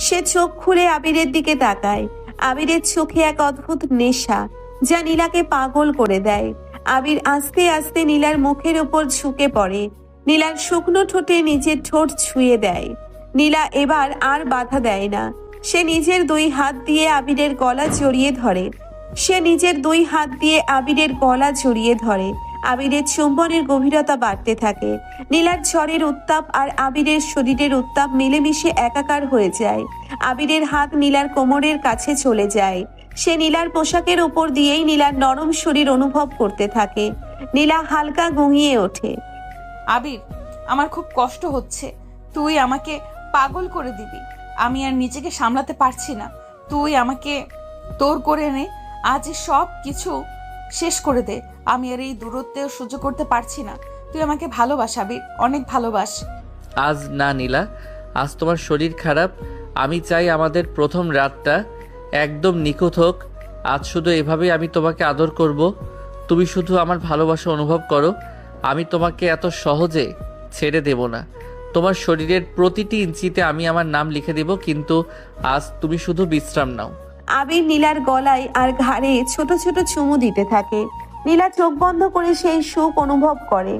সে চোখ খুলে আবিরের দিকে তাকায়। আবিরের চোখে এক অদ্ভুত নেশা। যা নীলাকে পাগল করে দেয়। আবির আস্তে আস্তে নীলার মুখের ওপর ঝুঁকে পড়ে, নীলার শুকনো ঠোঁটে নিজের ঠোঁট ছুঁয়ে দেয়। নীলা এবার আর বাধা দেয় না, সে নিজের দুই হাত দিয়ে আবিরের গলা জড়িয়ে ধরে। আবিরের চুম্বনের গভীরতা বাড়তে থাকে। নীলার ঝড়ের উত্তাপ আর আবিরের শরীরের উত্তাপ মিলেমিশে একাকার হয়ে যায়। আবিরের হাত নীলার কোমরের কাছে চলে যায়, সে নীলার পোশাকের উপর দিয়েই নীলার নরম শরীর অনুভব করতে থাকে। নীলা হালকা গুঙিয়ে ওঠে। আবির, আমার খুব কষ্ট হচ্ছে, তুই আমাকে পাগল করে দিবি। আমি আর নিজেকে সামলাতে পারছি না, তুই আমাকে তোর করে নে, আজ সব কিছু শেষ করে দে। আমি আর এই দূরত্বেও সহ্য করতে পারছি না। তুই আমাকে ভালোবাস আবির, অনেক ভালোবাস। আজ না নীলা, আজ তোমার শরীর খারাপ। আমি চাই আমাদের প্রথম রাতটা একদম নিখুঁত হোক। আজ শুধু এভাবেই আমি তোমাকে আদর করব, তুমি শুধু আমার ভালোবাসা অনুভব করো। আমি তোমাকে এত সহজে ছেড়ে দেব না। তোমার শরীরের প্রতিটি ইঞ্চিতে আমি আমার নাম লিখে দেব, কিন্তু আজ তুমি শুধু বিশ্রাম নাও। আবির নীলার গলায় আর ঘাড়ে ছোট ছোট চুমু দিতে থাকে। নীলা চোখ বন্ধ করে সেই সুখ অনুভব করে।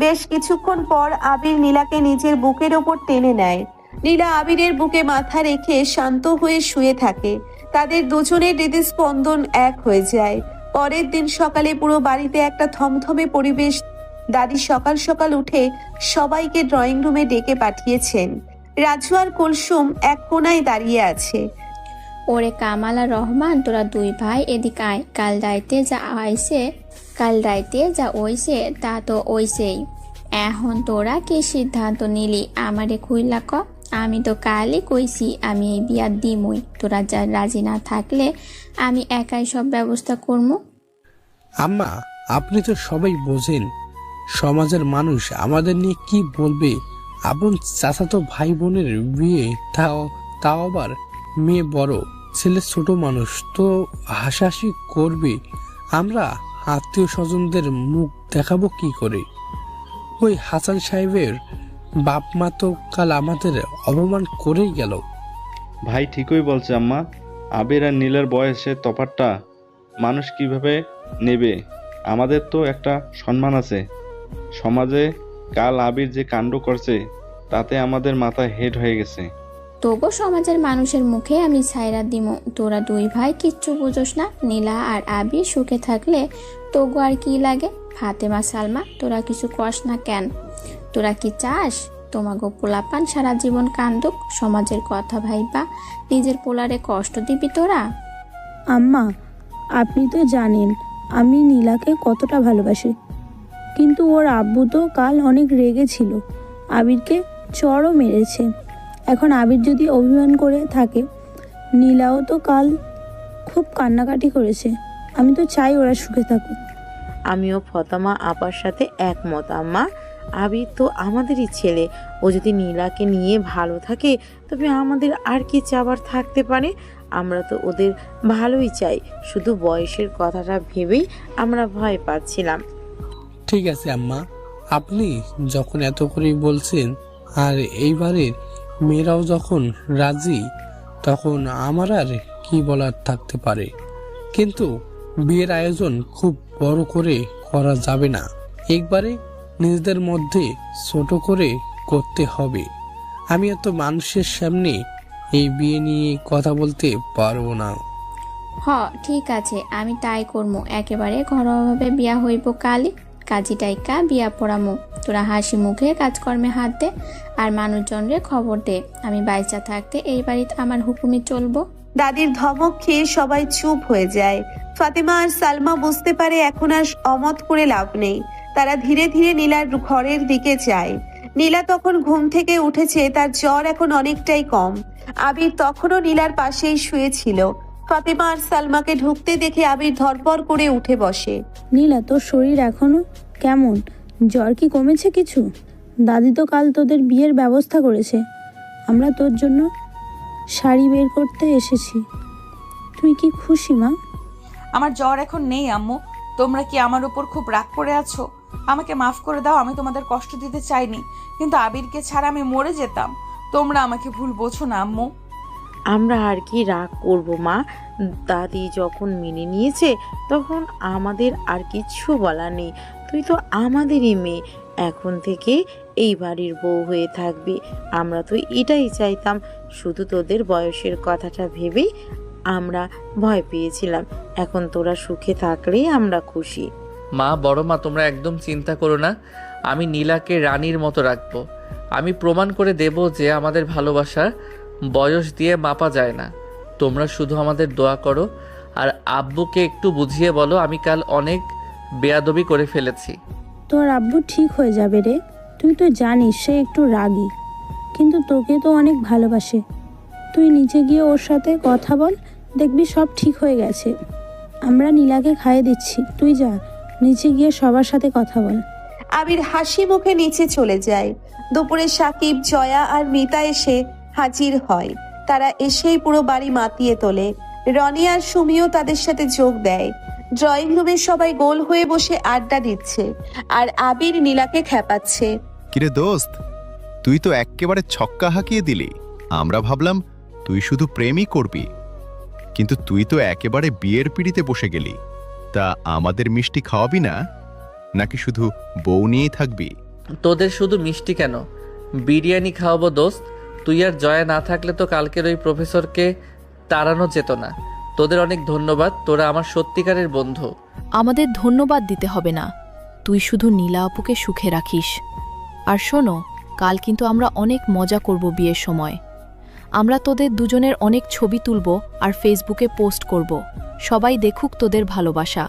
বেশ কিছুক্ষণ পর আবির নীলাকে নিজের বুকের ওপর টেনে নেয়। নীলা আবিরের বুকে মাথা রেখে শান্ত হয়ে শুয়ে থাকে। তাদের দুজনের হৃদস্পন্দন এক হয়ে যায়। পরের দিন সকালে পুরো বাড়িতে একটা থমথমে পরিবেশ। দাদি সকাল সকাল উঠে সবাইকে ড্রয়িং রুমে ডেকে পাঠিয়েছেন। রাজু আর কুলসুম এক কোনায় দাঁড়িয়ে আছে। ওরে কামাল আর রহমান, তোরা দুই ভাই এদিকে আয়। কাল রাইতে যা ওইছে তা তো ওইছেই। এখন তোরা কি সিদ্ধান্ত নিলি আমারে খুইলা ক? আমি তো কালই কইছি আমি এই বিয়া দিমই। তোরা যা রাজি না থাকলে আমি একাই সব ব্যবস্থা করবো। আম্মা, আপনি তো সবাই বোঝেন, সমাজের মানুষ আমাদের নিয়ে কি বলবে। আপন চাচাতো ভাই বোনের বিয়ে, তাও আবার মেয়ে বড়, ছেলে ছোট মানুষ, তো হাসাহাসি করবে। আমরা আত্মীয় স্বজনদের মুখ দেখাবো কি করে? ওই হাসান সাহেবের বাপ মা তো কাল আমাদের অপমান করেই গেল। ভাই ঠিকই বলছে আম্মা। আবির আর নীলের বয়সের তফাৎটা মানুষ কিভাবে নেবে? আমাদের তো একটা সম্মান আছে সমাজে। কাল আবির যে কাণ্ড করছে তাতে আমাদের মাথা হেড হয়ে গেছে। তবু সমাজের মানুষের মুখে আমি ছাইরা দিমু। তোরা দুই ভাই কিচ্ছু বুঝোস না। নীলা আর আবির সুখে থাকলে তবু আর কি লাগে? ফাতেমা, সালমা, তোরা কিছু কস না কেন? তোরা কি চাস তোমাগো পোলাপান সারা জীবন কান্দুক? সমাজের কথা ভাইবা নিজের পোলারে কষ্ট দিবি তোরা? আম্মা, আপনি তো জানেন আমি নীলাকে কতটা ভালোবাসি, কিন্তু ওর আব্বু তো কাল অনেক রেগে ছিল, আবিরকে চড়ও মেরেছে। এখন আবির যদি অভিমান করে থাকে, নীলাও তো কাল খুব কান্নাকাটি করেছে। আমি তো চাই ওরা সুখে থাকুক। আমিও ফতেমা আপার সাথে একমত আম্মা। আবির তো আমাদেরই ছেলে, ও যদি নীলাকে নিয়ে ভালো থাকে তবে আমাদের আর কি চাবার থাকতে পারে? আমরা তো ওদের ভালোই চাই, শুধু বয়সের কথাটা ভেবেই আমরা ভয় পাচ্ছিলাম। ঠিক আছে আম্মা, আপনি যখন এত করেই বলছেন আর এইবারের মেয়েরাও যখন রাজি, তখন আমার আর কি বলার থাকতে পারে। কিন্তু বিয়ের আয়োজন খুব বড় করে করা যাবে না, একবারে নিজেদের মধ্যে ছোট করে করতে হবে। আমি এত মানুষের সামনে এই বিয়ে নিয়ে কথা বলতে পারবো না। ঠিক আছে, আমি তাই করবো। একেবারে ঘরোয়াভাবে বিয়া হইব কালই। কাজী টাইকা বিয়া পড়ামো। তোরা হাসি মুখে কাজকর্মে হাত দে আর মানুষজনরে খবর দে। আমি বাইচা থাকতে এই বাড়িতে আমার হুকুমে চলবো। দাদির ধমক খেয়ে সবাই চুপ হয়ে যায়। ফাতেমা আর সালমা বুঝতে পারে এখন আর অমত করে লাভ নেই। তারা ধীরে ধীরে নীলার ঘরের দিকে যায়। নীলা তখন ঘুম থেকে উঠেছে, তার জ্বর এখন অনেকটাই কম। আবির তখনও নীলার পাশেই শুয়েছিল। ফাতেমা আর সালমাকে ঢুকতে দেখে আবির ধরপর করে উঠে বসে। নীলা, তোর শরীর এখনো কেমন? জ্বর কি কমেছে কিছু? দাদি তো কাল তোদের বিয়ের ব্যবস্থা করেছে। আমরা তোর জন্য শাড়ি বের করতে এসেছি। তুই কি খুশি মা? আমার জ্বর এখন নেই আম্মু। তোমরা কি আমার উপর খুব রাগ করে আছো? আমাকে মাফ করে দাও, আমি তোমাদের কষ্ট দিতে চাইনি, কিন্তু আবিরকে ছাড়া আমি মরে যেতাম। তোমরা আমাকে ভুল বোঝো না আম্মু। আমরা আর কি রাগ করব মা? দাদি যখন মেনে নিয়েছে তখন আমাদের আর কিচ্ছু বলার নেই। তুই তো আমাদেরই মেয়ে, এখন থেকে এই বাড়ির বউ হয়ে থাকবি। আমরা তো এটাই চাইতাম, শুধু তোদের বয়সের কথাটা ভেবেই আমরা ভয় পেয়েছিলাম। এখন তোরা সুখে থাকলেই আমরা খুশি। মা, বড় মা, তোমরা একদম চিন্তা করো না। আমি নীলাকে রানীর মতো রাখবো। আমি প্রমাণ করে দেব যে আমাদের ভালোবাসা বয়স দিয়ে মাপা যায় না। তোমরা শুধু আমাদের দোয়া করো আর আব্বুকে একটু বুঝিয়ে বলো আমি কাল অনেক বেয়াদবি করে ফেলেছি। তোর আব্বু ঠিক হয়ে যাবে রে। তুই তো জানিস সে একটু রাগী, কিন্তু তোকে তো অনেক ভালোবাসে। তুই নিচে গিয়ে ওর সাথে কথা বল, দেখবি সব ঠিক হয়ে গেছে। আমরা নীলাকে খাইয়ে দিচ্ছি, তুই যা নিচে গিয়ে সবার সাথে কথা বল। আবির হাসি মুখে নিচে চলে যায়। দুপুরে সাকিব, জয়া আর মিতা এসে হাজির হয়। তারা এসেই পুরো বাড়ি মাতিয়ে তোলে। রনি আর সুমিও তাদের সাথে যোগ দেয়। ড্রয়িং রুমে সবাই গোল হয়ে বসে আড্ডা দিচ্ছে আর আবির নীলাকে খেপাচ্ছে। কিরে দোস্ত, তুই তো এক্কেবারে ছক্কা হাঁকিয়ে দিলি। আমরা ভাবলাম তুই শুধু প্রেমই করবি, কিন্তু তুই তো একেবারে বিয়ের পিড়িতে বসে গেলি। তা আমাদের মিষ্টি খাওয়াবি না, নাকি শুধু বউ নিয়েই থাকবি? তোদের শুধু মিষ্টি কেন, বিরিয়ানি খাওয়াবো দোস্ত। তুই আর জয়া না থাকলে তো কালকের ওই প্রফেসরকে তাড়ানো যেত না। তোদের অনেক ধন্যবাদ, তোরা আমার সত্যিকারের বন্ধু। আমাদের ধন্যবাদ দিতে হবে না, তুই শুধু নীলা আপুকে সুখে রাখিস। আর শোনো, কাল কিন্তু আমরা অনেক মজা করব বিয়ের সময়। আমরা তোদের দুজনের অনেক ছবি তুলব আর ফেসবুকে পোস্ট করব, সবাই দেখুক তোদের ভালোবাসা।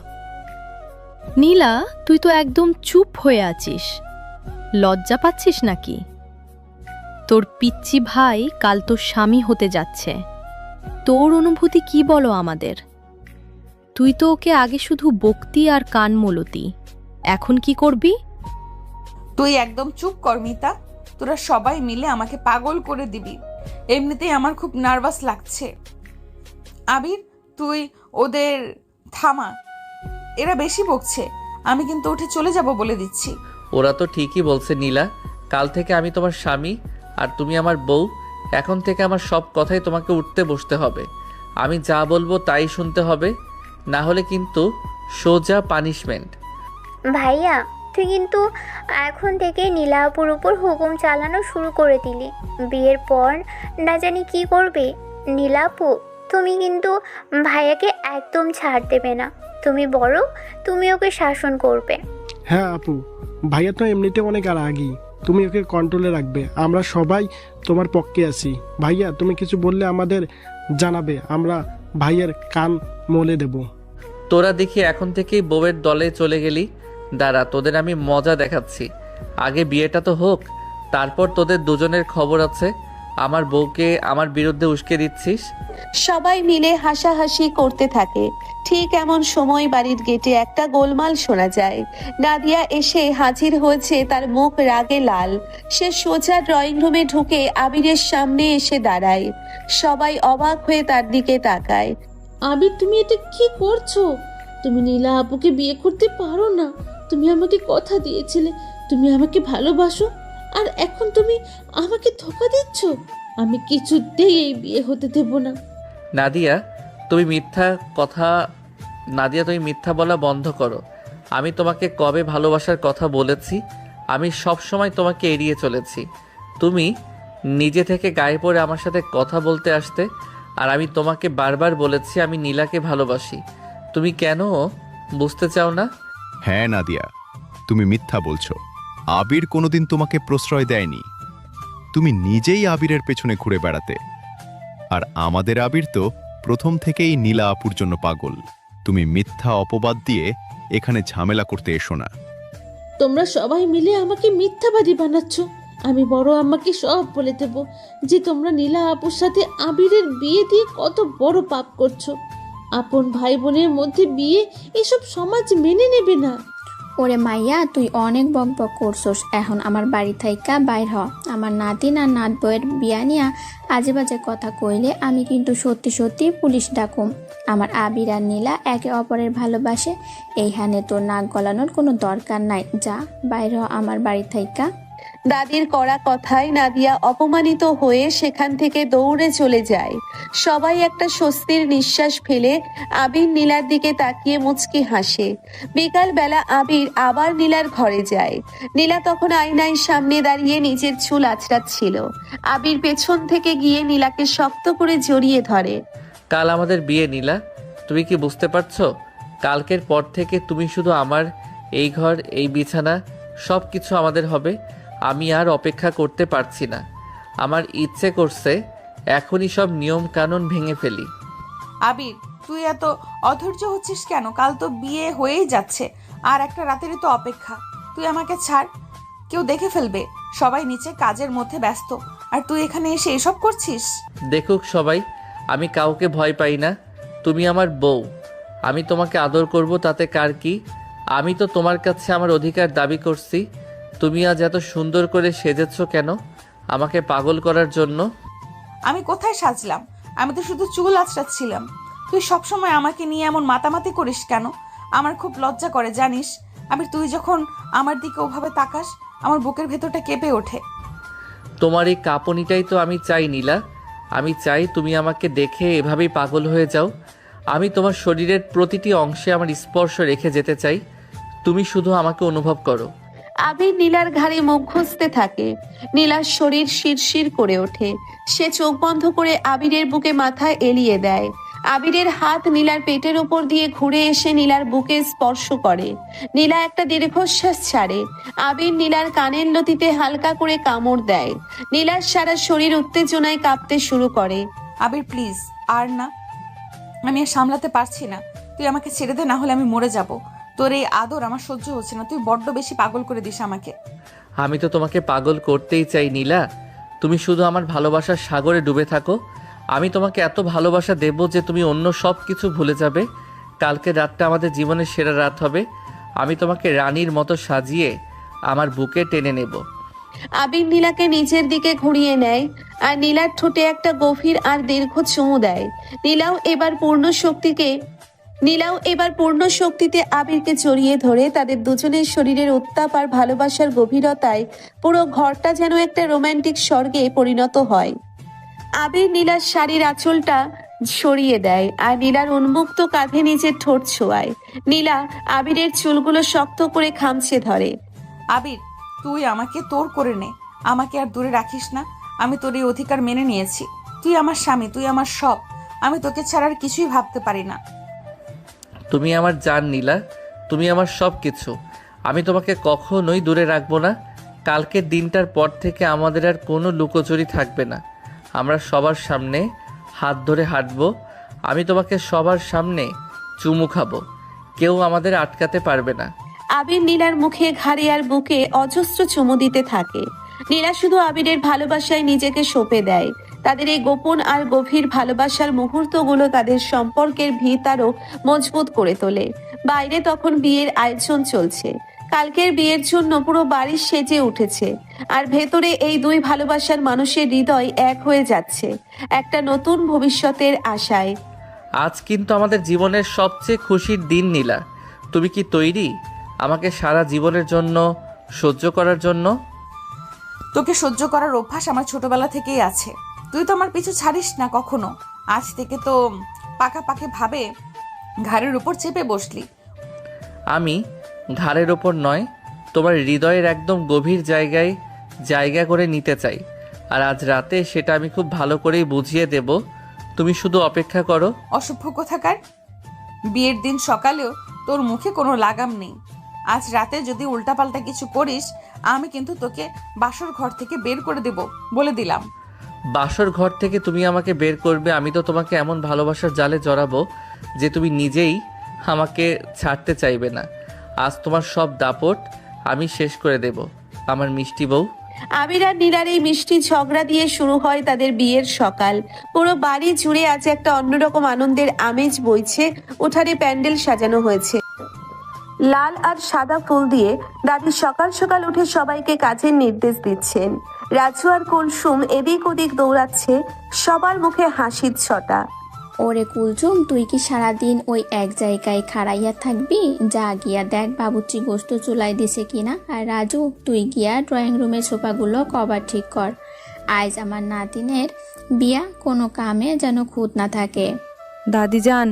নীলা, তুই তো একদম চুপ হয়ে আছিস, লজ্জা পাচ্ছিস নাকি? তোর পিচ্চি ভাই কাল তোর স্বামী হতে যাচ্ছে, তোর অনুভূতি কি বলো আমাদের? তুই তো ওকে আগে শুধু বকতি আর কান মলতি, এখন কি করবি? তুই একদম চুপ কর মিতা, তোরা সবাই মিলে আমাকে পাগল করে দিবি। এমনিতেই আমার খুব নার্ভাস লাগছে। আবির, তুই ওদের থামা, এরা বেশি বকছে। আমি কিন্তু উঠে চলে যাব বলে দিচ্ছি। ওরা তো ঠিকই বলছে নীলা, কাল থেকে আমি তোমার স্বামী আর তুমি আমার বউ। এখন থেকে আমার সব কথাই তোমাকে উঠতে বসতে হবে। আমি যা বলবো তাই শুনতে হবে, না হলে কিন্তু সোজা পানিশমেন্ট। ভাইয়া, তুই কিন্তু এখন থেকে নীলাপুর উপর হুকুম চালানো শুরু করে দিলি। বিয়ের পর না জানি কি করবে। নীলাপু, তুমি কিন্তু ভাইয়াকে একদম ছাড় দেবে না। তুমি বড়, তুমি ওকে শাসন করবে। হ্যাঁ আপু, ভাইয়া তো এমনিতে অনেক রাগী, তুমি ওকে কন্ট্রোলে রাখবে। আমরা সবাই তোমার পক্ষে আছি। ভাইয়া তুমি কিছু বললে আমাদের জানাবে, আমরা ভাইয়ের কান মলে দেব। তোরা দেখি এখন থেকেই বউয়ের দলে চলে গেলি। দাঁড়া, তোদের আমি মজা দেখাচ্ছি। আগে বিয়েটা তো হোক, তারপর তোদের দুজনের খবর আছে। আমার বউকে আমার বিরুদ্ধে উস্কে দিচ্ছিস। সবাই মিলে হাসাহাসি করতে থাকে। ঠিক এমন সময় বাড়ির গেটে একটা গোলমাল শোনা যায়। নাদিয়া এসে হাজির হয়েছে, তার মুখ রাগে লাল। সে সোজা ড্রয়িং রুমে ঢুকে আবিরের সামনে এসে দাঁড়ায়। সবাই অবাক হয়ে তার দিকে তাকায়। আবির, তুমি এটা কি করছো? তুমি নীলা আপুকে বিয়ে করতে পারো না। তুমি আমাকে কথা দিয়েছিলে তুমি আমাকে ভালোবাসো, আর এখন তুমি আমাকে ধোঁকা দিচ্ছ। আমি কিছুতেই এই বিয়ে হতে দেব না। নাদিয়া, তুমি মিথ্যা বলা বন্ধ করো। আমি তোমাকে কবে ভালোবাসার কথা বলেছি? আমি সব সময় তোমাকে এড়িয়ে চলেছি। তুমি নিজে থেকে গায়ে পড়ে আমার সাথে কথা বলতে আসতে, আর আমি তোমাকে বারবার বলেছি আমি নীলাকে ভালোবাসি। তুমি কেন বুঝতে চাও না? হ্যাঁ নাদিয়া, তুমি মিথ্যা বলছো। আবির কোনোদিন তোমাকে প্রশ্রয় দেয়নি। তুমি নিজেই আবিরের পেছনে ঘুরে বেড়াতে। আর আমাদের আবির তো প্রথম থেকেই নীলা আপুর জন্য পাগল। তুমি মিথ্যা অপবাদ দিয়ে এখানে ঝামেলা করতে এসো না। তোমরা সবাই মিলে আমাকে মিথ্যাবাদী বানাচ্ছ। আমি বড় আম্মাকে সব বলে দেব যে তোমরা নীলা আপুর সাথে আবিরের বিয়ে দিয়ে কত বড় পাপ করছো। আপন ভাই বোনের মধ্যে বিয়ে, এসব সমাজ মেনে নেবে না। ওরে মাইয়া, তুই অনেক বকবক করছস। এখন আমার বাড়ি থাইকা বাইর হ। আমার নাতিন আর নাত বউয়ের বিয়া নিয়া আজে বাজে কথা কইলে আমি কিন্তু সত্যি সত্যি পুলিশ ডাকুম। আমার আবির আর নীলা একে অপরের ভালোবাসে, এইখানে তোর নাক গলানোর কোনো দরকার নাই। যা বাইর হ আমার বাড়ি থাইকা। দাদির কড়া কথায় নাদিয়া অপমানিত হয়ে সেখান থেকে দৌড়ে চলে যায়। সবাই একটা স্বস্তির নিঃশ্বাস ফেলে আবির নীলার দিকে তাকিয়ে মুচকি হাসে। বিকাল বেলা আবির আবার নীলার ঘরে যায়। নীলা তখন আয়নার সামনে দাঁড়িয়ে নিজের চুল আঁচড়াচ্ছিল। আবির পেছন থেকে গিয়ে নীলাকে শক্ত করে জড়িয়ে ধরে। কাল আমাদের বিয়ে নীলা, তুমি কি বুঝতে পারছো? কালকের পর থেকে তুমি শুধু আমার, এই ঘর, এই বিছানা, সব কিছু আমাদের হবে। আমি আর অপেক্ষা করতে পারছি না। আমার ইচ্ছে করছে এখনই সব নিয়ম কানুন ভেঙে ফেলি। আবির, তুই এত অধৈর্য হচ্ছিস কেন? কাল তো বিয়ে হয়েই যাচ্ছে, আর একটা রাতেরই তো অপেক্ষা। তুই আমাকে ছাড়, কেউ দেখে ফেলবে। সবাই নিচে কাজের মধ্যে ব্যস্ত, আর তুই এখানে এসে এসব করছিস। দেখুক সবাই, আমি কাউকে ভয় পাই না। তুমি আমার বউ, আমি তোমাকে আদর করব, তাতে কার কি? আমি তো তোমার কাছে আমার অধিকার দাবি করছি। তুমি আজ এত সুন্দর করে সেজেছো কেন? আমাকে পাগল করার জন্য? আমি কোথায় সাজলাম? আমি তো শুধু চুল আঁচড়াচ্ছিলাম। তুই সবসময় আমাকে নিয়ে এমন মাতামাতি করিস কেন? আমার খুব লজ্জা করে জানিস। আবির, তুই যখন আমার দিকে ওভাবে তাকাস, আমার বুকের ভেতরটা কেঁপে ওঠে। তোমার এই কাঁপুনিটাই তো আমি চাই নীলা। আমি চাই তুমি আমাকে দেখে এভাবেই পাগল হয়ে যাও। আমি তোমার শরীরের প্রতিটি অংশে আমার স্পর্শ রেখে যেতে চাই। তুমি শুধু আমাকে অনুভব করো। আবির নীলার ঘাড়ে মুখ ঘষতে থাকে। নীলার শরীর শিরশির করে ওঠে। সে চোখ বন্ধ করে আবিরের বুকে মাথা এলিয়ে দেয়। আবিরের হাত নীলার পেটের উপর দিয়ে ঘুরে এসে নীলার বুকে স্পর্শ করে। নীলা একটা দীর্ঘশ্বাস ছাড়ে। আবির নীলার কানের লতিতে হালকা করে কামড় দেয়। নীলার সারা শরীর উত্তেজনায় কাঁপতে শুরু করে। আবির প্লিজ, আর না, আমি আর সামলাতে পারছি না। তুই আমাকে ছেড়ে দে, না হলে আমি মরে যাব। তোর এই আদর আমার সহ্য হচ্ছে না। তুই বড্ড বেশি পাগল করে দিস আমাকে। আমি তো তোমাকে পাগল করতেই চাই নীলা। তুমি শুধু আমার ভালোবাসার সাগরে ডুবে থাকো। আমি তোমাকে এত ভালোবাসা দেব যে তুমি অন্য সব কিছু ভুলে যাবে। কালকে রাতটা আমাদের জীবনের সেরা রাত হবে। আমি তোমাকে রানীর মতো সাজিয়ে আমার বুকে টেনে নেব। আবির নীলাকে নিচের দিকে ঘুরিয়ে নেয় আর নীলার ঠোঁটে একটা গভীর আর দীর্ঘ চুমু দেয়। নীলাও এবার পূর্ণ শক্তিতে আবিরকে জড়িয়ে ধরে। তাদের দুজনের শরীরের উত্তাপ আর ভালোবাসার গভীরতায় পুরো ঘরটা যেন একটা রোমান্টিক স্বর্গে পরিণত হয়। আবির নীলার শাড়ির আঁচলটা সরিয়ে দেয় আর নীলার উন্মুক্ত কাঁধে নিজের ঠোঁট ছোঁয়ায়। নীলা আবিরের চুলগুলো শক্ত করে খামচে ধরে। আবির, তুই আমাকে তোর করে নে, আমাকে আর দূরে রাখিস না। আমি তোর এই অধিকার মেনে নিয়েছি। তুই আমার স্বামী, তুই আমার সব। আমি তোকে ছাড়া আর কিছুই ভাবতে পারি না। তুমি আমার জান নীলা, তুমি আমার সব কিছু। আমি তোমাকে কখনোই দূরে রাখবো না। কালকের দিনটার পর থেকে আমাদের আর কোনো লুকোচুরি থাকবে না। আমরা সবার সামনে হাত ধরে হাঁটবো। আমি তোমাকে সবার সামনে চুমু খাবো। কেউ আমাদের আটকাতে পারবে না। আবির নীলার মুখে, ঘাড়ে আর বুকে অজস্র চুমু দিতে থাকে। নীলা শুধু আবিরের ভালোবাসায় নিজেকে সঁপে দেয়। তাদের এই গোপন আর গভীর ভালোবাসার মুহূর্তগুলো তাদের সম্পর্কের ভিত আরও মজবুত করে তোলে। বাইরে তখন বিয়ের আয়োজন চলছে। কালকের বিয়ের জন্য পুরো বাড়ি সেজে উঠেছে, আর ভেতরে এই দুই ভালোবাসার মানুষের হৃদয় এক হয়ে যাচ্ছে একটা নতুন ভবিষ্যতের আশায়। আজ কিন্তু আমাদের জীবনের সবচেয়ে খুশির দিন নীলা। তুমি কি তৈরি আমাকে সারা জীবনের জন্য সহ্য করার জন্য? তোকে সহ্য করার অভ্যাস আমার ছোটবেলা থেকেই আছে। তুই তো আমার পিছু ছাড়িস না কখনো। আজ থেকে তো পাকাপাকি ভাবে ঘাড়ের উপর চেপে বসলি। আমি ঘাড়ের ওপর নয়, তোমার হৃদয়ের একদম গভীর জায়গা করে নিতে চাই। আর আজ রাতে সেটা আমি খুব ভালো করেই বুঝিয়ে দেব। তুমি শুধু অপেক্ষা করো। অসভ্য কোথাকার! বিয়ের দিন সকালেও তোর মুখে কোনো লাগাম নেই। আজ রাতে যদি উল্টাপাল্টা কিছু করিস, আমি কিন্তু তোকে বাসর ঘর থেকে বের করে দেব, বলে দিলাম। বাসর ঘর থেকে তুমি আমাকে বের করবে? আমি তো তোমাকে এমন ভালোবাসার জালে জড়াবো যে তুমি নিজেই আমাকে ছাড়তে চাইবে না। আজ তোমার সব দাপট আমি শেষ করে দেব, আমার মিষ্টি বউ। আবির আর নীলার এই মিষ্টি ঝগড়া দিয়ে শুরু হয় তাদের বিয়ের সকাল। পুরো বাড়ি জুড়ে আজ একটা অন্যরকম আনন্দের আমেজ বইছে। উঠানে প্যান্ডেল সাজানো হয়েছে লাল আর সাদা ফুল দিয়ে। দাদি সকাল সকাল উঠে সবাইকে কাজের নির্দেশ দিচ্ছেন। রাজু আর কুলসুম এদিক ওদিক দৌড়াচ্ছে, সবার মুখে হাসির ছটা। ওরে কুলচুম, তুই কি সারাদিন ওই এক জায়গায় খাড়াইয়া থাকবি? যা গিয়া দেখ বাবুর্চি গোস্ত চুলাই দিছে কিনা। আর রাজু, তুই গিয়া ড্রয়িং রুমের সোফাগুলো কভার ঠিক কর। আজ আমার নাতিনের বিয়া, কোনো কামে যেন খুঁত না থাকে। দাদিজান,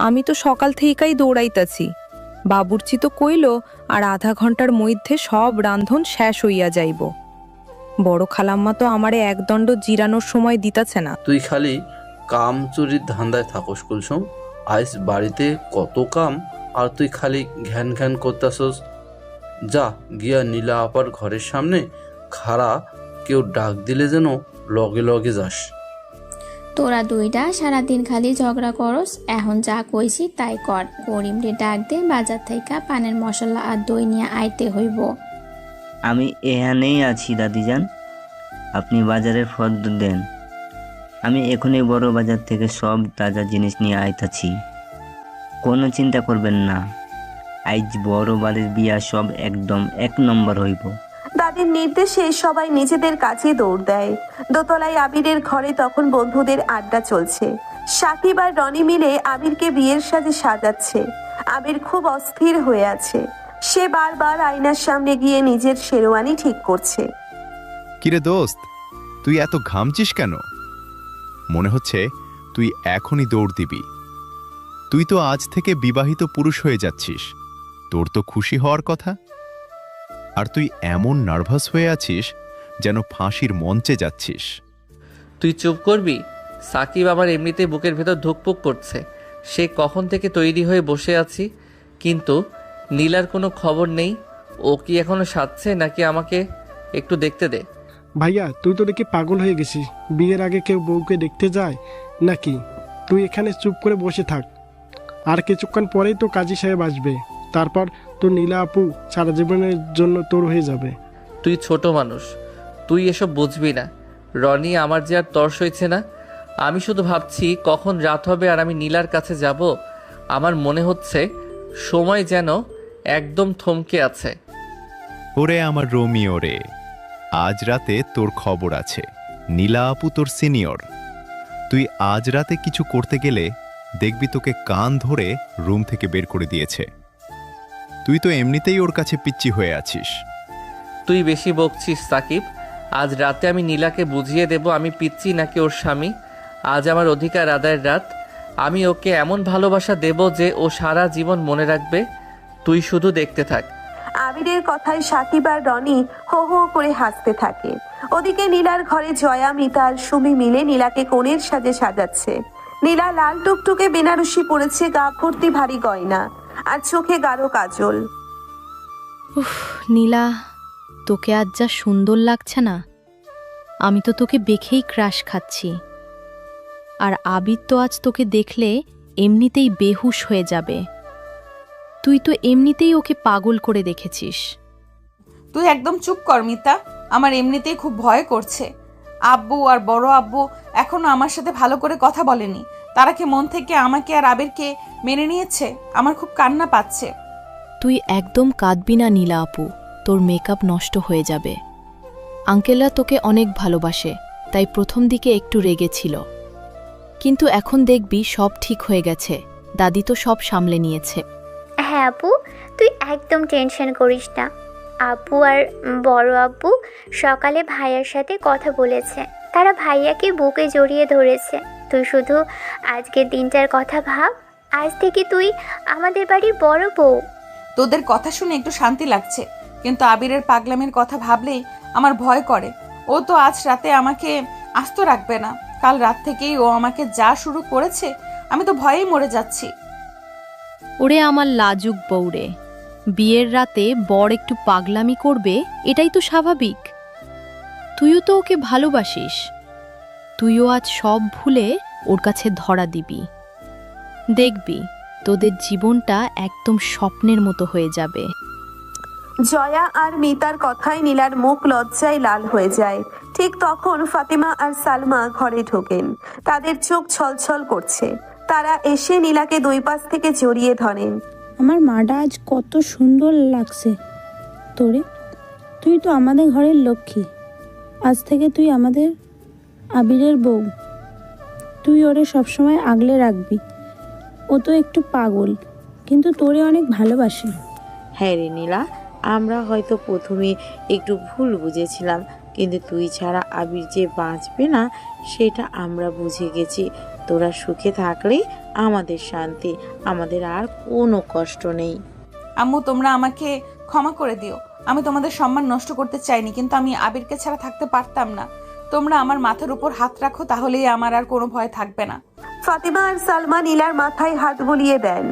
আমি তো সকাল থেকেই দৌড়াইতাছি। বাবুর্চি তো কইলো আর আধা ঘন্টার মধ্যে সব রান্ধন শেষ হইয়া যাইব। বড় খালাম্মা তো আমারে একদণ্ড জিরানোর সময় দিতাছে না। তুই খালি কাম চুরির ধান্দায় থাকস কুলসুম। আজ বাড়িতে কত কাম আর তুই খালি ঘ্যান ঘ্যান করতেছস। যা গিয়া নীলা আপার ঘরের সামনে খাড়া, কেউ ডাক দিলে যেন লগে লগে যাস। তোরা দুইটা সারাদিন খালি ঝগড়া করস, এখন যা কইছি তাই কর। করিমরে ডাক দে, বাজার থেকে পানের মশলা আর দই নিয়ে আইতে হইব। আমি এখানেই আছি দাদিজান, আপনি বাজারের ফর্দ দেন। আমি এখনই বড় বাজার থেকে সব তাজা জিনিস নিয়ে আইতাছি, কোনো চিন্তা করবেন না। আজ বড় বাড়ির বিয়া সব একদম 1 নম্বর হইব। দাদির নির্দেশে সবাই নিজেদের কাছে দৌড় দেয়। দোতলায় আবিরের ঘরে তখন বন্ধুদের আড্ডা চলছে। সাকিব আর রনি মিলে আবিরকে বিয়ের সাজে সাজাচ্ছে। আবির খুব অস্থির হয়ে আছে। সে বারবার আয়নার সামনে গিয়ে নিজের শেরওয়ানি ঠিক করছে। কিরে দোস্ত, তুই এত ঘামছিস কেন? মনে হচ্ছে তুই এখনই দৌড় দিবি। তুই তো আজ থেকে বিবাহিত পুরুষ হয়ে যাচ্ছিস, তোর তো খুশি হওয়ার কথা। আর তুই এমন নার্ভাস হয়ে আছিস যেন ফাঁসির মঞ্চে যাচ্ছিস। তুই চুপ করবি? সাকিব আমার এমনিতে বুকের ভেতর ধুকপুক করছে। সে কখন থেকে তৈরি হয়ে বসে আছি, কিন্তু নীলার কোনো খবর নেই। ও কি এখনো সাজছে নাকি? আমাকে একটু দেখতে দে। ভাইয়া, তুই তো দেখি পাগল হয়ে গেছিস। বিয়ের আগে কেউ বউকে দেখতে যায় নাকি? তুই এখানে চুপ করে বসে থাক, আর কিছুক্ষণ পরেই তো কাজী সাহেব আসবে। তারপর তোর নীলা আপু সারা জীবনের জন্য তোর হয়ে যাবে। তুই ছোট মানুষ, তুই এসব বুঝবি না। রনি, আমার যে আর তর্স হয়েছে না। আমি শুধু ভাবছি কখন রাত হবে আর আমি নীলার কাছে যাব। আমার মনে হচ্ছে সময় যেন একদম থমকে আছে। ওরে আমার রোমিও রে, আজ রাতে তোর খবর আছে। নীলা আপু তোর সিনিয়র। তুই আজ রাতে কিছু করতে গেলে দেখবি তোকে কান ধরে রুম থেকে বের করে দিয়েছে। তুই তো এমনিতেই ওর কাছে পিচ্চি হয়ে আছিস। তুই বেশি বকছিস সাকিব। আজ রাতে আমি নীলাকে বুঝিয়ে দেব আমি পিচ্ছি নাকি ওর স্বামী। আজ আমার অধিকার আদায়ের রাত। আমি ওকে এমন ভালোবাসা দেব যে ও সারা জীবন মনে রাখবে। তুই শুধু দেখতে থাক। আবিরের কথায় সাকিব আর রনি হো হো করে হাসতে থাকে। ওদিকে নীলার ঘরে জয়া, মিতা আর সুমি মিলে নীলাকে কনের সাজে সাজাচ্ছে। নীলা লাল টুকটুকে বেনারসি পরেছে, গা ভর্তি ভারী গয়না আর চোখে গাঢ় কাজল। উফ নীলা, তোকে আজ যা সুন্দর লাগছে না। আমি তো তোকে দেখেই ক্রাশ খাচ্ছি। আর আবির তো আজ তোকে দেখলে এমনিতেই বেহুশ হয়ে যাবে। তুই তো এমনিতেই ওকে পাগল করে দেখেছিস। তুই একদম চুপ কর মিতা, আমার এমনিতেই খুব ভয় করছে। আব্বু আর বড় আব্বু এখনো আমার সাথে ভালো করে কথা বলেনি। তারা কি মন থেকে আমাকে আর আবিরকে মেনে নিয়েছে? আমার খুব কান্না পাচ্ছে। তুই একদম কাঁদবি না নীলা আপু, তোর মেকআপ নষ্ট হয়ে যাবে। আঙ্কেলরা তোকে অনেক ভালোবাসে, তাই প্রথম দিকে একটু রেগেছিল, কিন্তু এখন দেখবি সব ঠিক হয়ে গেছে। দাদি তো সব সামলে নিয়েছে। হ্যাঁ আপু, তুই একদম টেনশন করিস না। আপু আর বড় আব্বু সকালে ভাইয়ার সাথে কথা বলেছে। তারা ভাইয়াকে বুকে জড়িয়ে ধরেছে। তুই শুধু আজকের দিনটার কথা ভাব। আজ থেকে তুই আমাদের বাড়ির বড় বউ। তোদের কথা শুনে একটু শান্তি লাগছে, কিন্তু আবিরের পাগলামির কথা ভাবলেই আমার ভয় করে। ও তো আজ রাতে আমাকে আস্ত রাখবে না। কাল রাত থেকেই ও আমাকে যা শুরু করেছে, আমি তো ভয়েই মরে যাচ্ছি। ওরে আমার লাজুক বউরে, বিয়ের রাতে বর একটু পাগলামি করবে, এটাই তো স্বাভাবিক। তুইও তো ওকে ভালোবাসিস। তুইও আজ সব ভুলে ওর কাছে ধরা দিবি। দেখবি তোদের জীবনটা একদম স্বপ্নের মতো হয়ে যাবে। জয়া আর মিতার কথায় নীলার মুখ লজ্জায় লাল হয়ে যায়। ঠিক তখন ফাতিমা আর সালমা ঘরে ঢোকেন। তাদের চোখ ছলছল করছে। তারা এসে নীলাকে দুই পাশ থেকে জড়িয়ে ধরেন। আমার মাটা আজ কত সুন্দর লাগছে তোরে। তুই তো আমাদের ঘরের লক্ষ্মী। আজ থেকে তুই আমাদের আবিরের বউ। তুই ওরে সবসময় আগলে রাখবি। ও তো একটু পাগল, কিন্তু তোরে অনেক ভালোবাসে। হ্যাঁ রে নীলা, আমরা হয়তো প্রথমে একটু ভুল বুঝেছিলাম, কিন্তু তুই ছাড়া আবির যে বাঁচবে না সেটা আমরা বুঝে গেছি। তোরা সুখে থাকলেই আমাদের শান্তি, আমাদের আর কোনো কষ্ট নেই। আম্মু তোমরা আমাকে ক্ষমা করে দিও। আমি তোমাদের সম্মান নষ্ট করতে চাইনি, কিন্তু আমি আবিরকে ছাড়া থাকতে পারতাম না। তোমরা আমার মাথার উপর হাত রাখো, তাহলেই আমার আর কোনো ভয় থাকবে না। ফাতেমা আর সালমা নীলার মাথায় হাত বুলিয়ে দেন।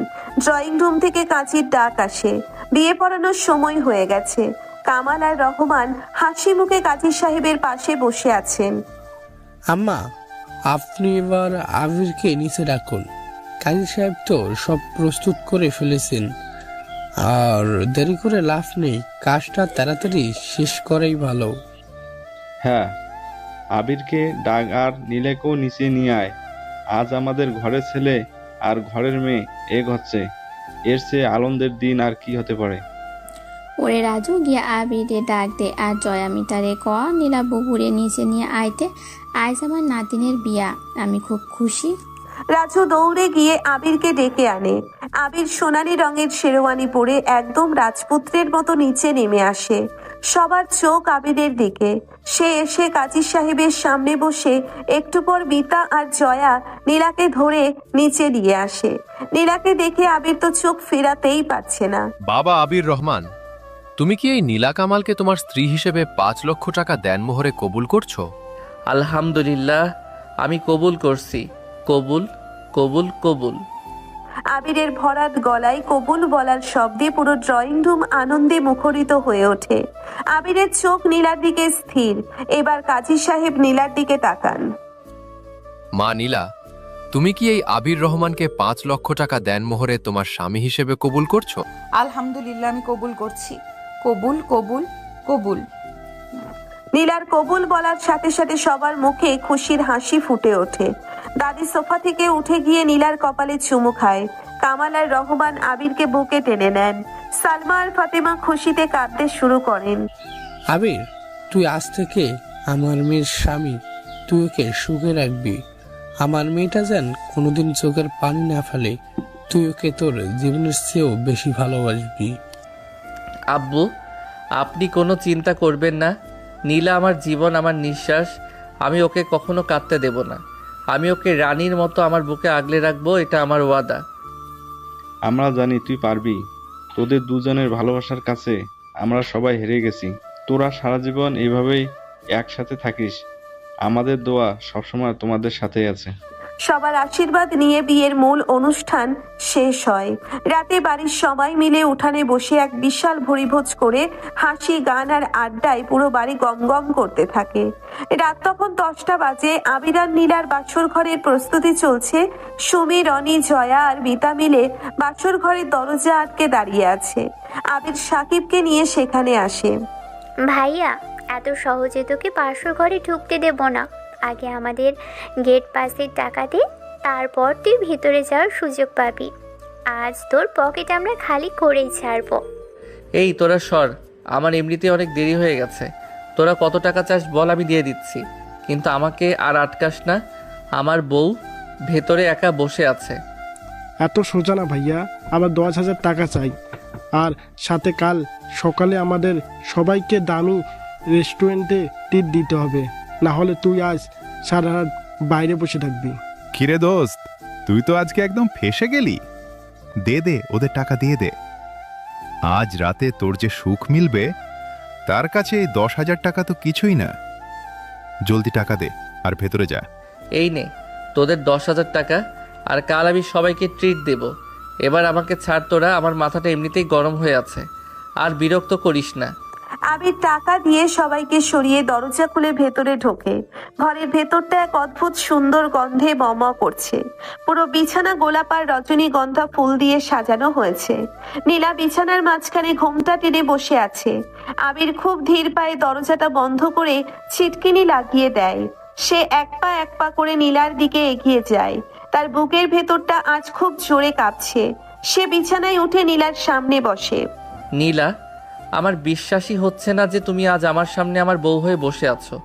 ড্রয়িং রুম থেকে কাঁচির ডাক আসে। বিয়ে পড়ানোর সময় হয়ে গেছে। কামাল আর রহমান হাসি মুখে কাজী সাহেবের পাশে বসে আছেন। আম্মা, আপনি এবার আবিরকে নিচে রাখুন। কাজী সাহেব তো সব প্রস্তুত করে ফেলেছেন, আর দেরি করে লাভ নেই। কাজটা তাড়াতাড়ি শেষ করাই ভালো। হ্যাঁ, আবিরকে ডাক আর নীলাকেও নিচে নিয়ে আয়। আজ আমাদের ঘরের ছেলে আর ঘরের মেয়ে এক হচ্ছে। এর চেয়ে আনন্দের দিন আর কি হতে পারে। ওরে রাজু, গিয়া আবিরে ডাক দে আর জয়া মিটারে ক নীলা বুবুরে নিচে নিয়ে আইতে। আজ আমার নাতিনের বিয়া, আমি খুব খুশি। রাজু দৌড়ে গিয়ে আবিরকে ডেকে আনে। আবির সোনালী রঙের শেরওয়ানি পরে একদম রাজপুত্রের মতো নিচে নেমে আসে। সবার চোখ আবিরের দিকে। সে এসে কাজী সাহেবের সামনে বসে একটু পর মিতা আর জয়া নীলাকে ধরে নিচে নিয়ে আসে। নীলাকে দেখে আবির তো চোখ ফেরাতেই পারছে না। বাবা আবির রহমান, তুমি কি এই নীলা কামালকে তোমার স্ত্রী হিসেবে 5 লক্ষ টাকা দেনমোহরে কবুল করছো? আলহামদুলিল্লাহ, আমি কবুল করছি। কবুল কবুল কবুল। আবিরের ভরাট গলায় কবুল বলার শব্দে পুরো ড্রয়িং রুম আনন্দে মুখরিত হয়ে ওঠে। আবিরের চোখ নীলার দিকে স্থির। এবার কাজী সাহেব নীলার দিকে তাকান। মা নীলা, তুমি কি এই আবির রহমানকে 5 লক্ষ টাকা দেনমোহরে তোমার স্বামী হিসেবে কবুল করছো? আলহামদুলিল্লাহ, আমি কবুল করছি। কবুল কবুল কবুল। নীলার কবুল বলার সাথে সাথে সবার মুখে খুশির হাসি ফুটে ওঠে। দাদি সোফা থেকে উঠে গিয়ে নীলার কপালে চুমু খায়। কামাল আর রহমান আবিরকে বুকে টেনে নেন। সালমা আর ফাতেমা খুশিতে কাঁদতে শুরু করেন। আবির, তুই আজ থেকে আমার মেয়ের স্বামী। তুই ওকে সুখে রাখবি। আমার মেয়েটা যেন কোনোদিন চোখের পানি না ফেলে। তুই ওকে তোর জীবনের চেয়েও বেশি ভালোবাসবি। আব্বু, আপনি কোনো চিন্তা করবেন না। নীলা আমার জীবন, আমার নিঃশ্বাস। আমি ওকে কখনো কাঁদতে দেব না। আমি ওকে রানীর মতো আমার বুকে আগলে রাখবো, এটা আমার ওয়াদা। আমরা জানি তুই পারবি। তোদের দুজনের ভালোবাসার কাছে আমরা সবাই হেরে গেছি। তোরা সারা জীবন এইভাবেই একসাথে থাকিস। আমাদের দোয়া সবসময় তোমাদের সাথে আছে। সবার আশীর্বাদ নিয়ে বিয়ের মূল অনুষ্ঠান শেষ হয়। রাতে বাড়ির সবাই মিলে উঠানে বসে এক বিশাল ভুরিভোজ করে হাসি গান আর আড্ডায় পুরো বাড়ি গম গম করতে থাকে। রাত তখন 10টা বাজে। আবির আর নীলার বাসর ঘরের প্রস্তুতি চলছে। সুমি, রনি, জয়া আর মিতা মিলে বাসর ঘরের দরজা আটকে দাঁড়িয়ে আছে। আবির সাকিবকে নিয়ে সেখানে আসে। ভাইয়া, এত সহজে তোকে বাসর ঘরে ঢুকতে দেব না। আগে আমাদের গেট পাসের টাকা দে, তারপর তুই ভিতরে যাওয়ার সুযোগ পাবি। আজ তোর পকেট আমরা খালি করেই ছাড়বো। এই তোরা সর, আমার এমনিতে অনেক দেরি হয়ে গেছে। তোরা কত টাকা চাস বল, আমি দিয়ে দিচ্ছি, কিন্তু আমাকে আর আটকাস না। আমার বউ ভেতরে একা বসে আছে। এত সোজা না ভাইয়া, আবার 10,000 টাকা চাই। আর সাথে কাল সকালে আমাদের সবাইকে দামি রেস্টুরেন্টে টিপ দিতে হবে, না হলে তুই আজ সারা রাত বাইরে বসে থাকবি। কিরে দোস্ত, তুই তো আজকে একদম ফেসে গেলি। দে দে, ওদের টাকা দিয়ে দে। আজ রাতে তোর যে সুখ মিলবে তার কাছে এই 10,000 টাকা তো কিছুই না। জলদি টাকা দে আর ভেতরে যা। এই নে তোদের 10,000 টাকা, আর কাল আমি সবাইকে ট্রিট দেব। এবার আমাকে ছাড় তোরা, আমার মাথাটা এমনিতেই গরম হয়ে আছে। আর বিরক্ত করিস না। আবির টাকা দিয়ে সবাইকে সরিয়ে দরজা খুলে ভেতরে ঢোকে। ঘরের ভেতরটা এক অদ্ভুত সুন্দর গন্ধে মম করছে। পুরো বিছানা গোলাপ আর রজনীগন্ধা ফুল দিয়ে সাজানো হয়েছে। নীলা বিছানার মাঝখানে ঘোমটা টেনে বসে আছে। আবির খুব ধীর পায়ে দরজাটা বন্ধ করে ছিটকিনি লাগিয়ে দেয়। সে এক পা করে নীলার দিকে এগিয়ে যায়। তার বুকের ভেতরটা আজ খুব জোরে কাঁপছে। সে বিছানায় উঠে নীলার সামনে বসে। নীলা, আমার বিশ্বাসই হচ্ছে না যে তুমি আজ আমার সামনে আমার বউ হয়ে বসে আছো।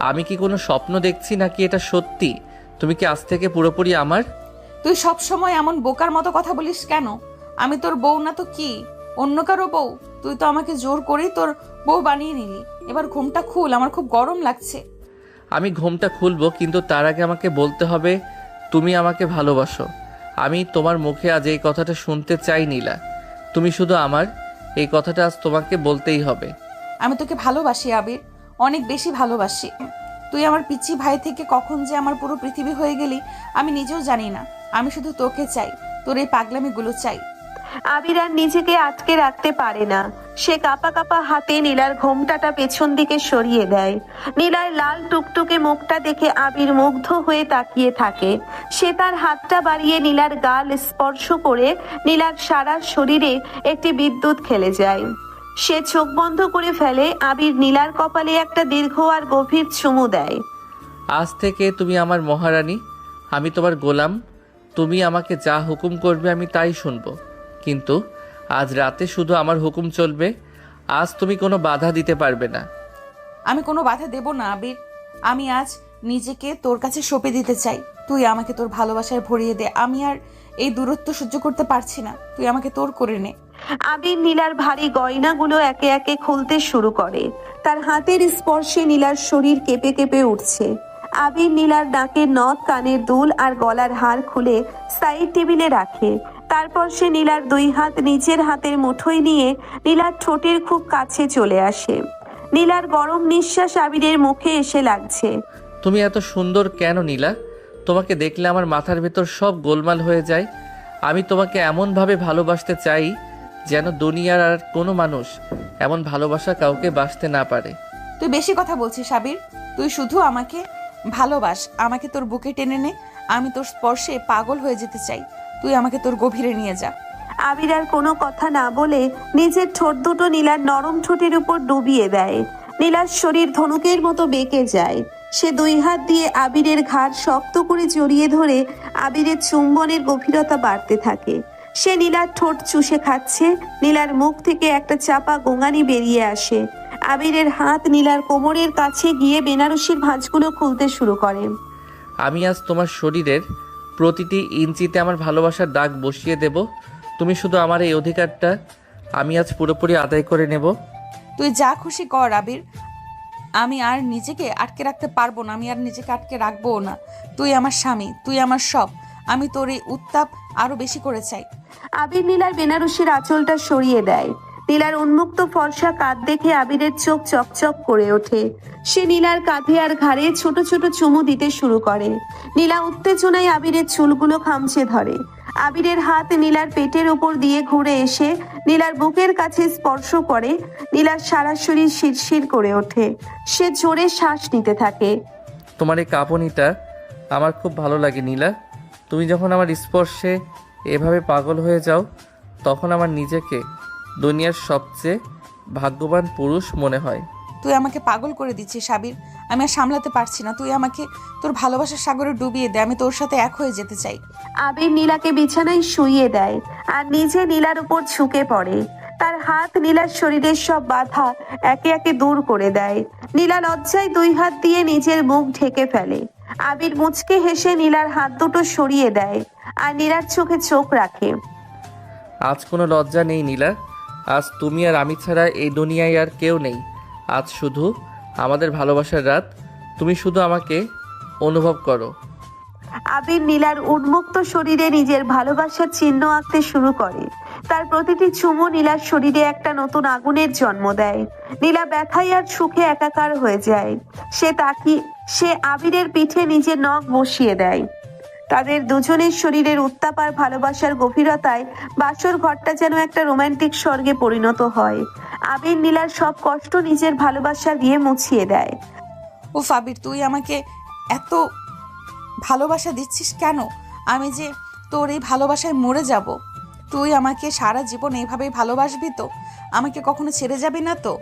আমি কি কোনো স্বপ্ন দেখছি নাকি এটা সত্যি? তুমি কি আজ থেকে পুরোপুরি আমার? তুই সব সময় এমন বোকার মতো কথা বলিস কেন? আমি তোর বউ না তো কি, অন্য কারো বউ? তুই তো আমাকে জোর করেই তোর বউ বানিয়ে নিলি। এবার ঘুমটা খুল, আমার খুব গরম লাগছে। আমি ঘুমটা খুলবো, কিন্তু তার আগে আমাকে বলতে হবে তুমি আমাকে ভালোবাসো। আমি তোমার মুখে আজ এই কথাটা শুনতে চাই নীলা। তুমি শুধু আমার, এই কথাটা আজ তোমাকে বলতেই হবে। আমি তোকে ভালোবাসি আবির, অনেক বেশি ভালোবাসি। তুই আমার পিচ্চি ভাই থেকে কখন যে আমার পুরো পৃথিবী হয়ে গেলি আমি নিজেও জানি না। আমি শুধু তোকে চাই, তোর এই পাগলামিগুলো চাই। আবির আর নিজেকে আটকে রাখতে পারে না। সে কাঁপা কাঁপা হাতে নীলার ঘোমটাটা পেছন দিকে সরিয়ে দেয়। নীলার লাল টুকটুকে মুখটা দেখে আবির মুগ্ধ হয়ে তাকিয়ে থাকে। সে তার হাতটা বাড়িয়ে নীলার গাল স্পর্শ করে নীলার সারা শরীরে একটি বিদ্যুৎ খেলে যায়। সে চোখ বন্ধ করে ফেলে। আবির নীলার কপালে একটা দীর্ঘ আর গভীর চুমু দেয়। আজ থেকে তুমি আমার মহারানী, আমি তোমার গোলাম। তুমি আমাকে যা হুকুম করবে আমি তাই শুনবো, কিন্তু আজ রাতে শুধু আমার হুকুম চলবে। আজ তুমি কোনো বাধা দিতে পারবে না। আমি কোনো বাধা দেব না আবির। আমি আজ নিজেকে তোর কাছে সঁপে দিতে চাই। তুই আমাকে তোর ভালোবাসায় ভরিয়ে দে। আমি আর এই দূরত্ব সহ্য করতে পারছি না। তুই আমাকে তোর করে নে। আবির নীলার ভারী গয়নাগুলো একে একে খুলতে শুরু করে। তার হাতের স্পর্শে নীলার শরীর কেঁপে কেঁপে উঠছে। আবির নীলার নাকের নথ, কানের দুল আর গলার হার খুলে সাইড টেবিলে রাখে। তারপর সে নীলার দুই হাত নিজের হাতের মুঠোয় নিয়ে নীলার ঠোঁটের খুব কাছে চলে আসে। নীলার গরম নিঃশ্বাস আবিরের মুখে এসে লাগছে। তুমি এত সুন্দর কেন নীলা? তোমাকে দেখলে আমার মাথার ভেতর সব গোলমাল হয়ে যায়। আমি তোমাকে এমনভাবে ভালোবাসতে চাই যেন দুনিয়ার আর কোনো মানুষ এমন ভালোবাসা কাউকে বাসতে না পারে। তুই বেশি কথা বলছিস আবির। তুই শুধু আমাকে ভালোবাস, আমাকে তোর বুকে টেনে নে। আমি তোর স্পর্শে পাগল হয়ে যেতে চাই। তুই আমাকে তোর গভীরে নিয়ে যা। আবির আর কোনো কথা না বলে নিজের ঠোঁট দুটো নীলার নরম ঠোঁটের উপর ডুবিয়ে দেয়। নীলার শরীর ধনুকের মতো বেঁকে যায়। সে দুই হাত দিয়ে আবিরের ঘাড় শক্ত করে জড়িয়ে ধরে আবিরের চুম্বনের গভীরতা বাড়তে থাকে। সে নীলার ঠোঁট চুষে খাচ্ছে। নীলার মুখ থেকে একটা চাপা গোঙানি বেরিয়ে আসে। আবিরের হাত নীলার কোমরের কাছে গিয়ে বেনারসির ভাঁজগুলো খুলতে শুরু করে। আমি আজ তোমার শরীরের প্রতিটি ইঞ্চিতে আমার ভালোবাসার দাগ বসিয়ে দেব। তুমি শুধু আমার এই অধিকারটা আমি আজ পুরোপুরি আদায় করে নেব। তুই যা খুশি কর আবির। আমি আর নিজেকে আটকে রাখতে পারবো না। আমি আর নিজেকে আটকে রাখবো না। তুই আমার স্বামী, তুই আমার সব। আমি তোর এই উত্তাপ আরো বেশি করে চাই। আবির নীলার বেনারসির আঁচলটা সরিয়ে দেয়। নীলার উন্মুক্ত ফর্সা কাঁধ দেখে আবিরের চোখ চকচক করে ওঠে। সে নীলার কাঁধে আর ঘাড়ে ছোট ছোট চুমু দিতে শুরু করে। নীলা উত্তেজনায় আবিরের চুলগুলো খামচে ধরে। আবিরের হাত নীলার পেটের উপর দিয়ে ঘুরে এসে নীলার বুকের কাছে স্পর্শ করে। নীলার সারা শরীর শিরশির করে ওঠে। সে জোরে শ্বাস নিতে থাকে। তোমার এই কাঁপুনিটা আমার খুব ভালো লাগে নীলা। তুমি যখন আমার স্পর্শে এভাবে পাগল হয়ে যাও তখন আমার নিজেকে দুনিয়ার সবচেয়ে ভাগ্যবান পুরুষ মনে হয়। তুই আমাকে পাগল করে দিচ্ছিস আবির। আমি আর সামলাতে পারছি না। তুই আমাকে তোর ভালোবাসার সাগরে ডুবিয়ে দে। আমি তোর সাথে এক হয়ে যেতে চাই। আবির নীলাকে বিছানায় শুইয়ে দেয় আর নিজে নীলার উপর ঝুঁকে পড়ে। তার হাত নীলার শরীরের সব বাধা একে একে দূর করে দেয়। নীলা লজ্জায় দুই হাত দিয়ে নিজের মুখ ঢেকে ফেলে। আবির মুচকে হেসে নীলার হাত দুটো সরিয়ে দেয় আর নীলার চোখে চোখ রাখে। আজ কোনো লজ্জা নেই নীলা। আজ তুমি আর আমি ছাড়া এই দুনিয়ায় আর কেউ নেই। আজ শুধু আমাদের ভালোবাসার রাত। তুমি শুধু আমাকে অনুভব করো। আবির নীলার উন্মুক্ত শরীরে নিজের ভালোবাসার চিহ্ন আঁকতে শুরু করে। তার প্রতিটি চুমু নীলার শরীরে একটা নতুন আগুনের জন্ম দেয়। নীলা ব্যথায় আর সুখে একাকার হয়ে যায়। সে আবিরের পিঠে নিজের নখ বসিয়ে দেয়। তাদের দুজনের শরীরের উত্তাপ আর ভালোবাসার গভীরতায় বাসর ঘরটা যেন একটা রোমান্টিক স্বর্গে পরিণত হয়। আবির নীলার সব কষ্ট নিজের ভালোবাসা দিয়ে মুছিয়ে দেয়। ও আবির, তুই আমাকে এত ভালোবাসা দিচ্ছিস কেন? আমি যে তোর এই ভালোবাসায় মরে যাব। তুই আমাকে সারা জীবন এইভাবেই ভালোবাসবি তো? আমাকে কখনো ছেড়ে যাবি না তো?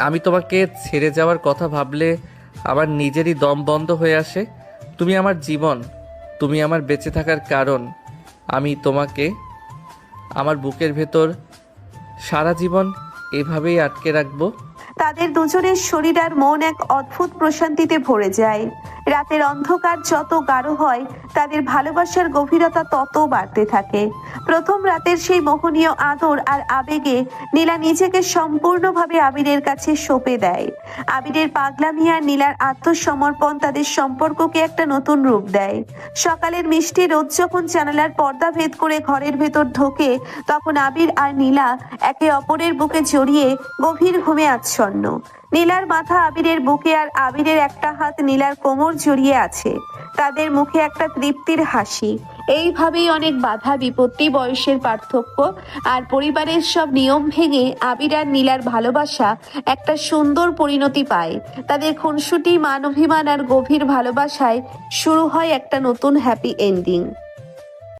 আমি তোমাকে ছেড়ে যাওয়ার কথা ভাবলে আমার নিজেরই দম বন্ধ হয়ে আসে। তুমি আমার জীবন, তুমি আমার বেঁচে থাকার কারণ। আমি তোমাকে আমার বুকের ভেতর সারা জীবন এভাবেই আটকে রাখবো। তাদের দুজনের শরীর আর মন এক অদ্ভুত প্রশান্তিতে ভরে যায়। রাতের অন্ধকার যত গাঢ় হয় তাদের ভালোবাসার গভীরতা তত বাড়তে থাকে। প্রথম রাতের সেই মোহনীয় আদর আর আবেগে নীলা নিজেকে সম্পূর্ণভাবে আবিরের কাছে সঁপে দেয়। আবিরের পাগলামি আর নীলার আত্মসমর্পণ তাদের সম্পর্ককে একটা নতুন রূপ দেয়। সকালের মিষ্টি রোদ যখন জানালার পর্দা ভেদ করে ঘরের ভেতর ঢোকে, তখন আবির আর নীলা একে অপরের বুকে জড়িয়ে গভীর ঘুমে আচ্ছন্ন। নীলার মাথা আবিরের বুকে আর আবিরের একটা হাত নীলার কোমর জড়িয়ে আছে। তাদের মুখে একটা তৃপ্তির হাসি। এইভাবেই অনেক বাধা বিপত্তি, বয়সের পার্থক্য আর পরিবারের সব নিয়ম ভেঙে আবির আর নীলার ভালোবাসা একটা সুন্দর পরিণতি পায়। তাদের খুনসুটি, মান অভিমান আর গভীর ভালোবাসায় শুরু হয় একটা নতুন হ্যাপি এন্ডিং।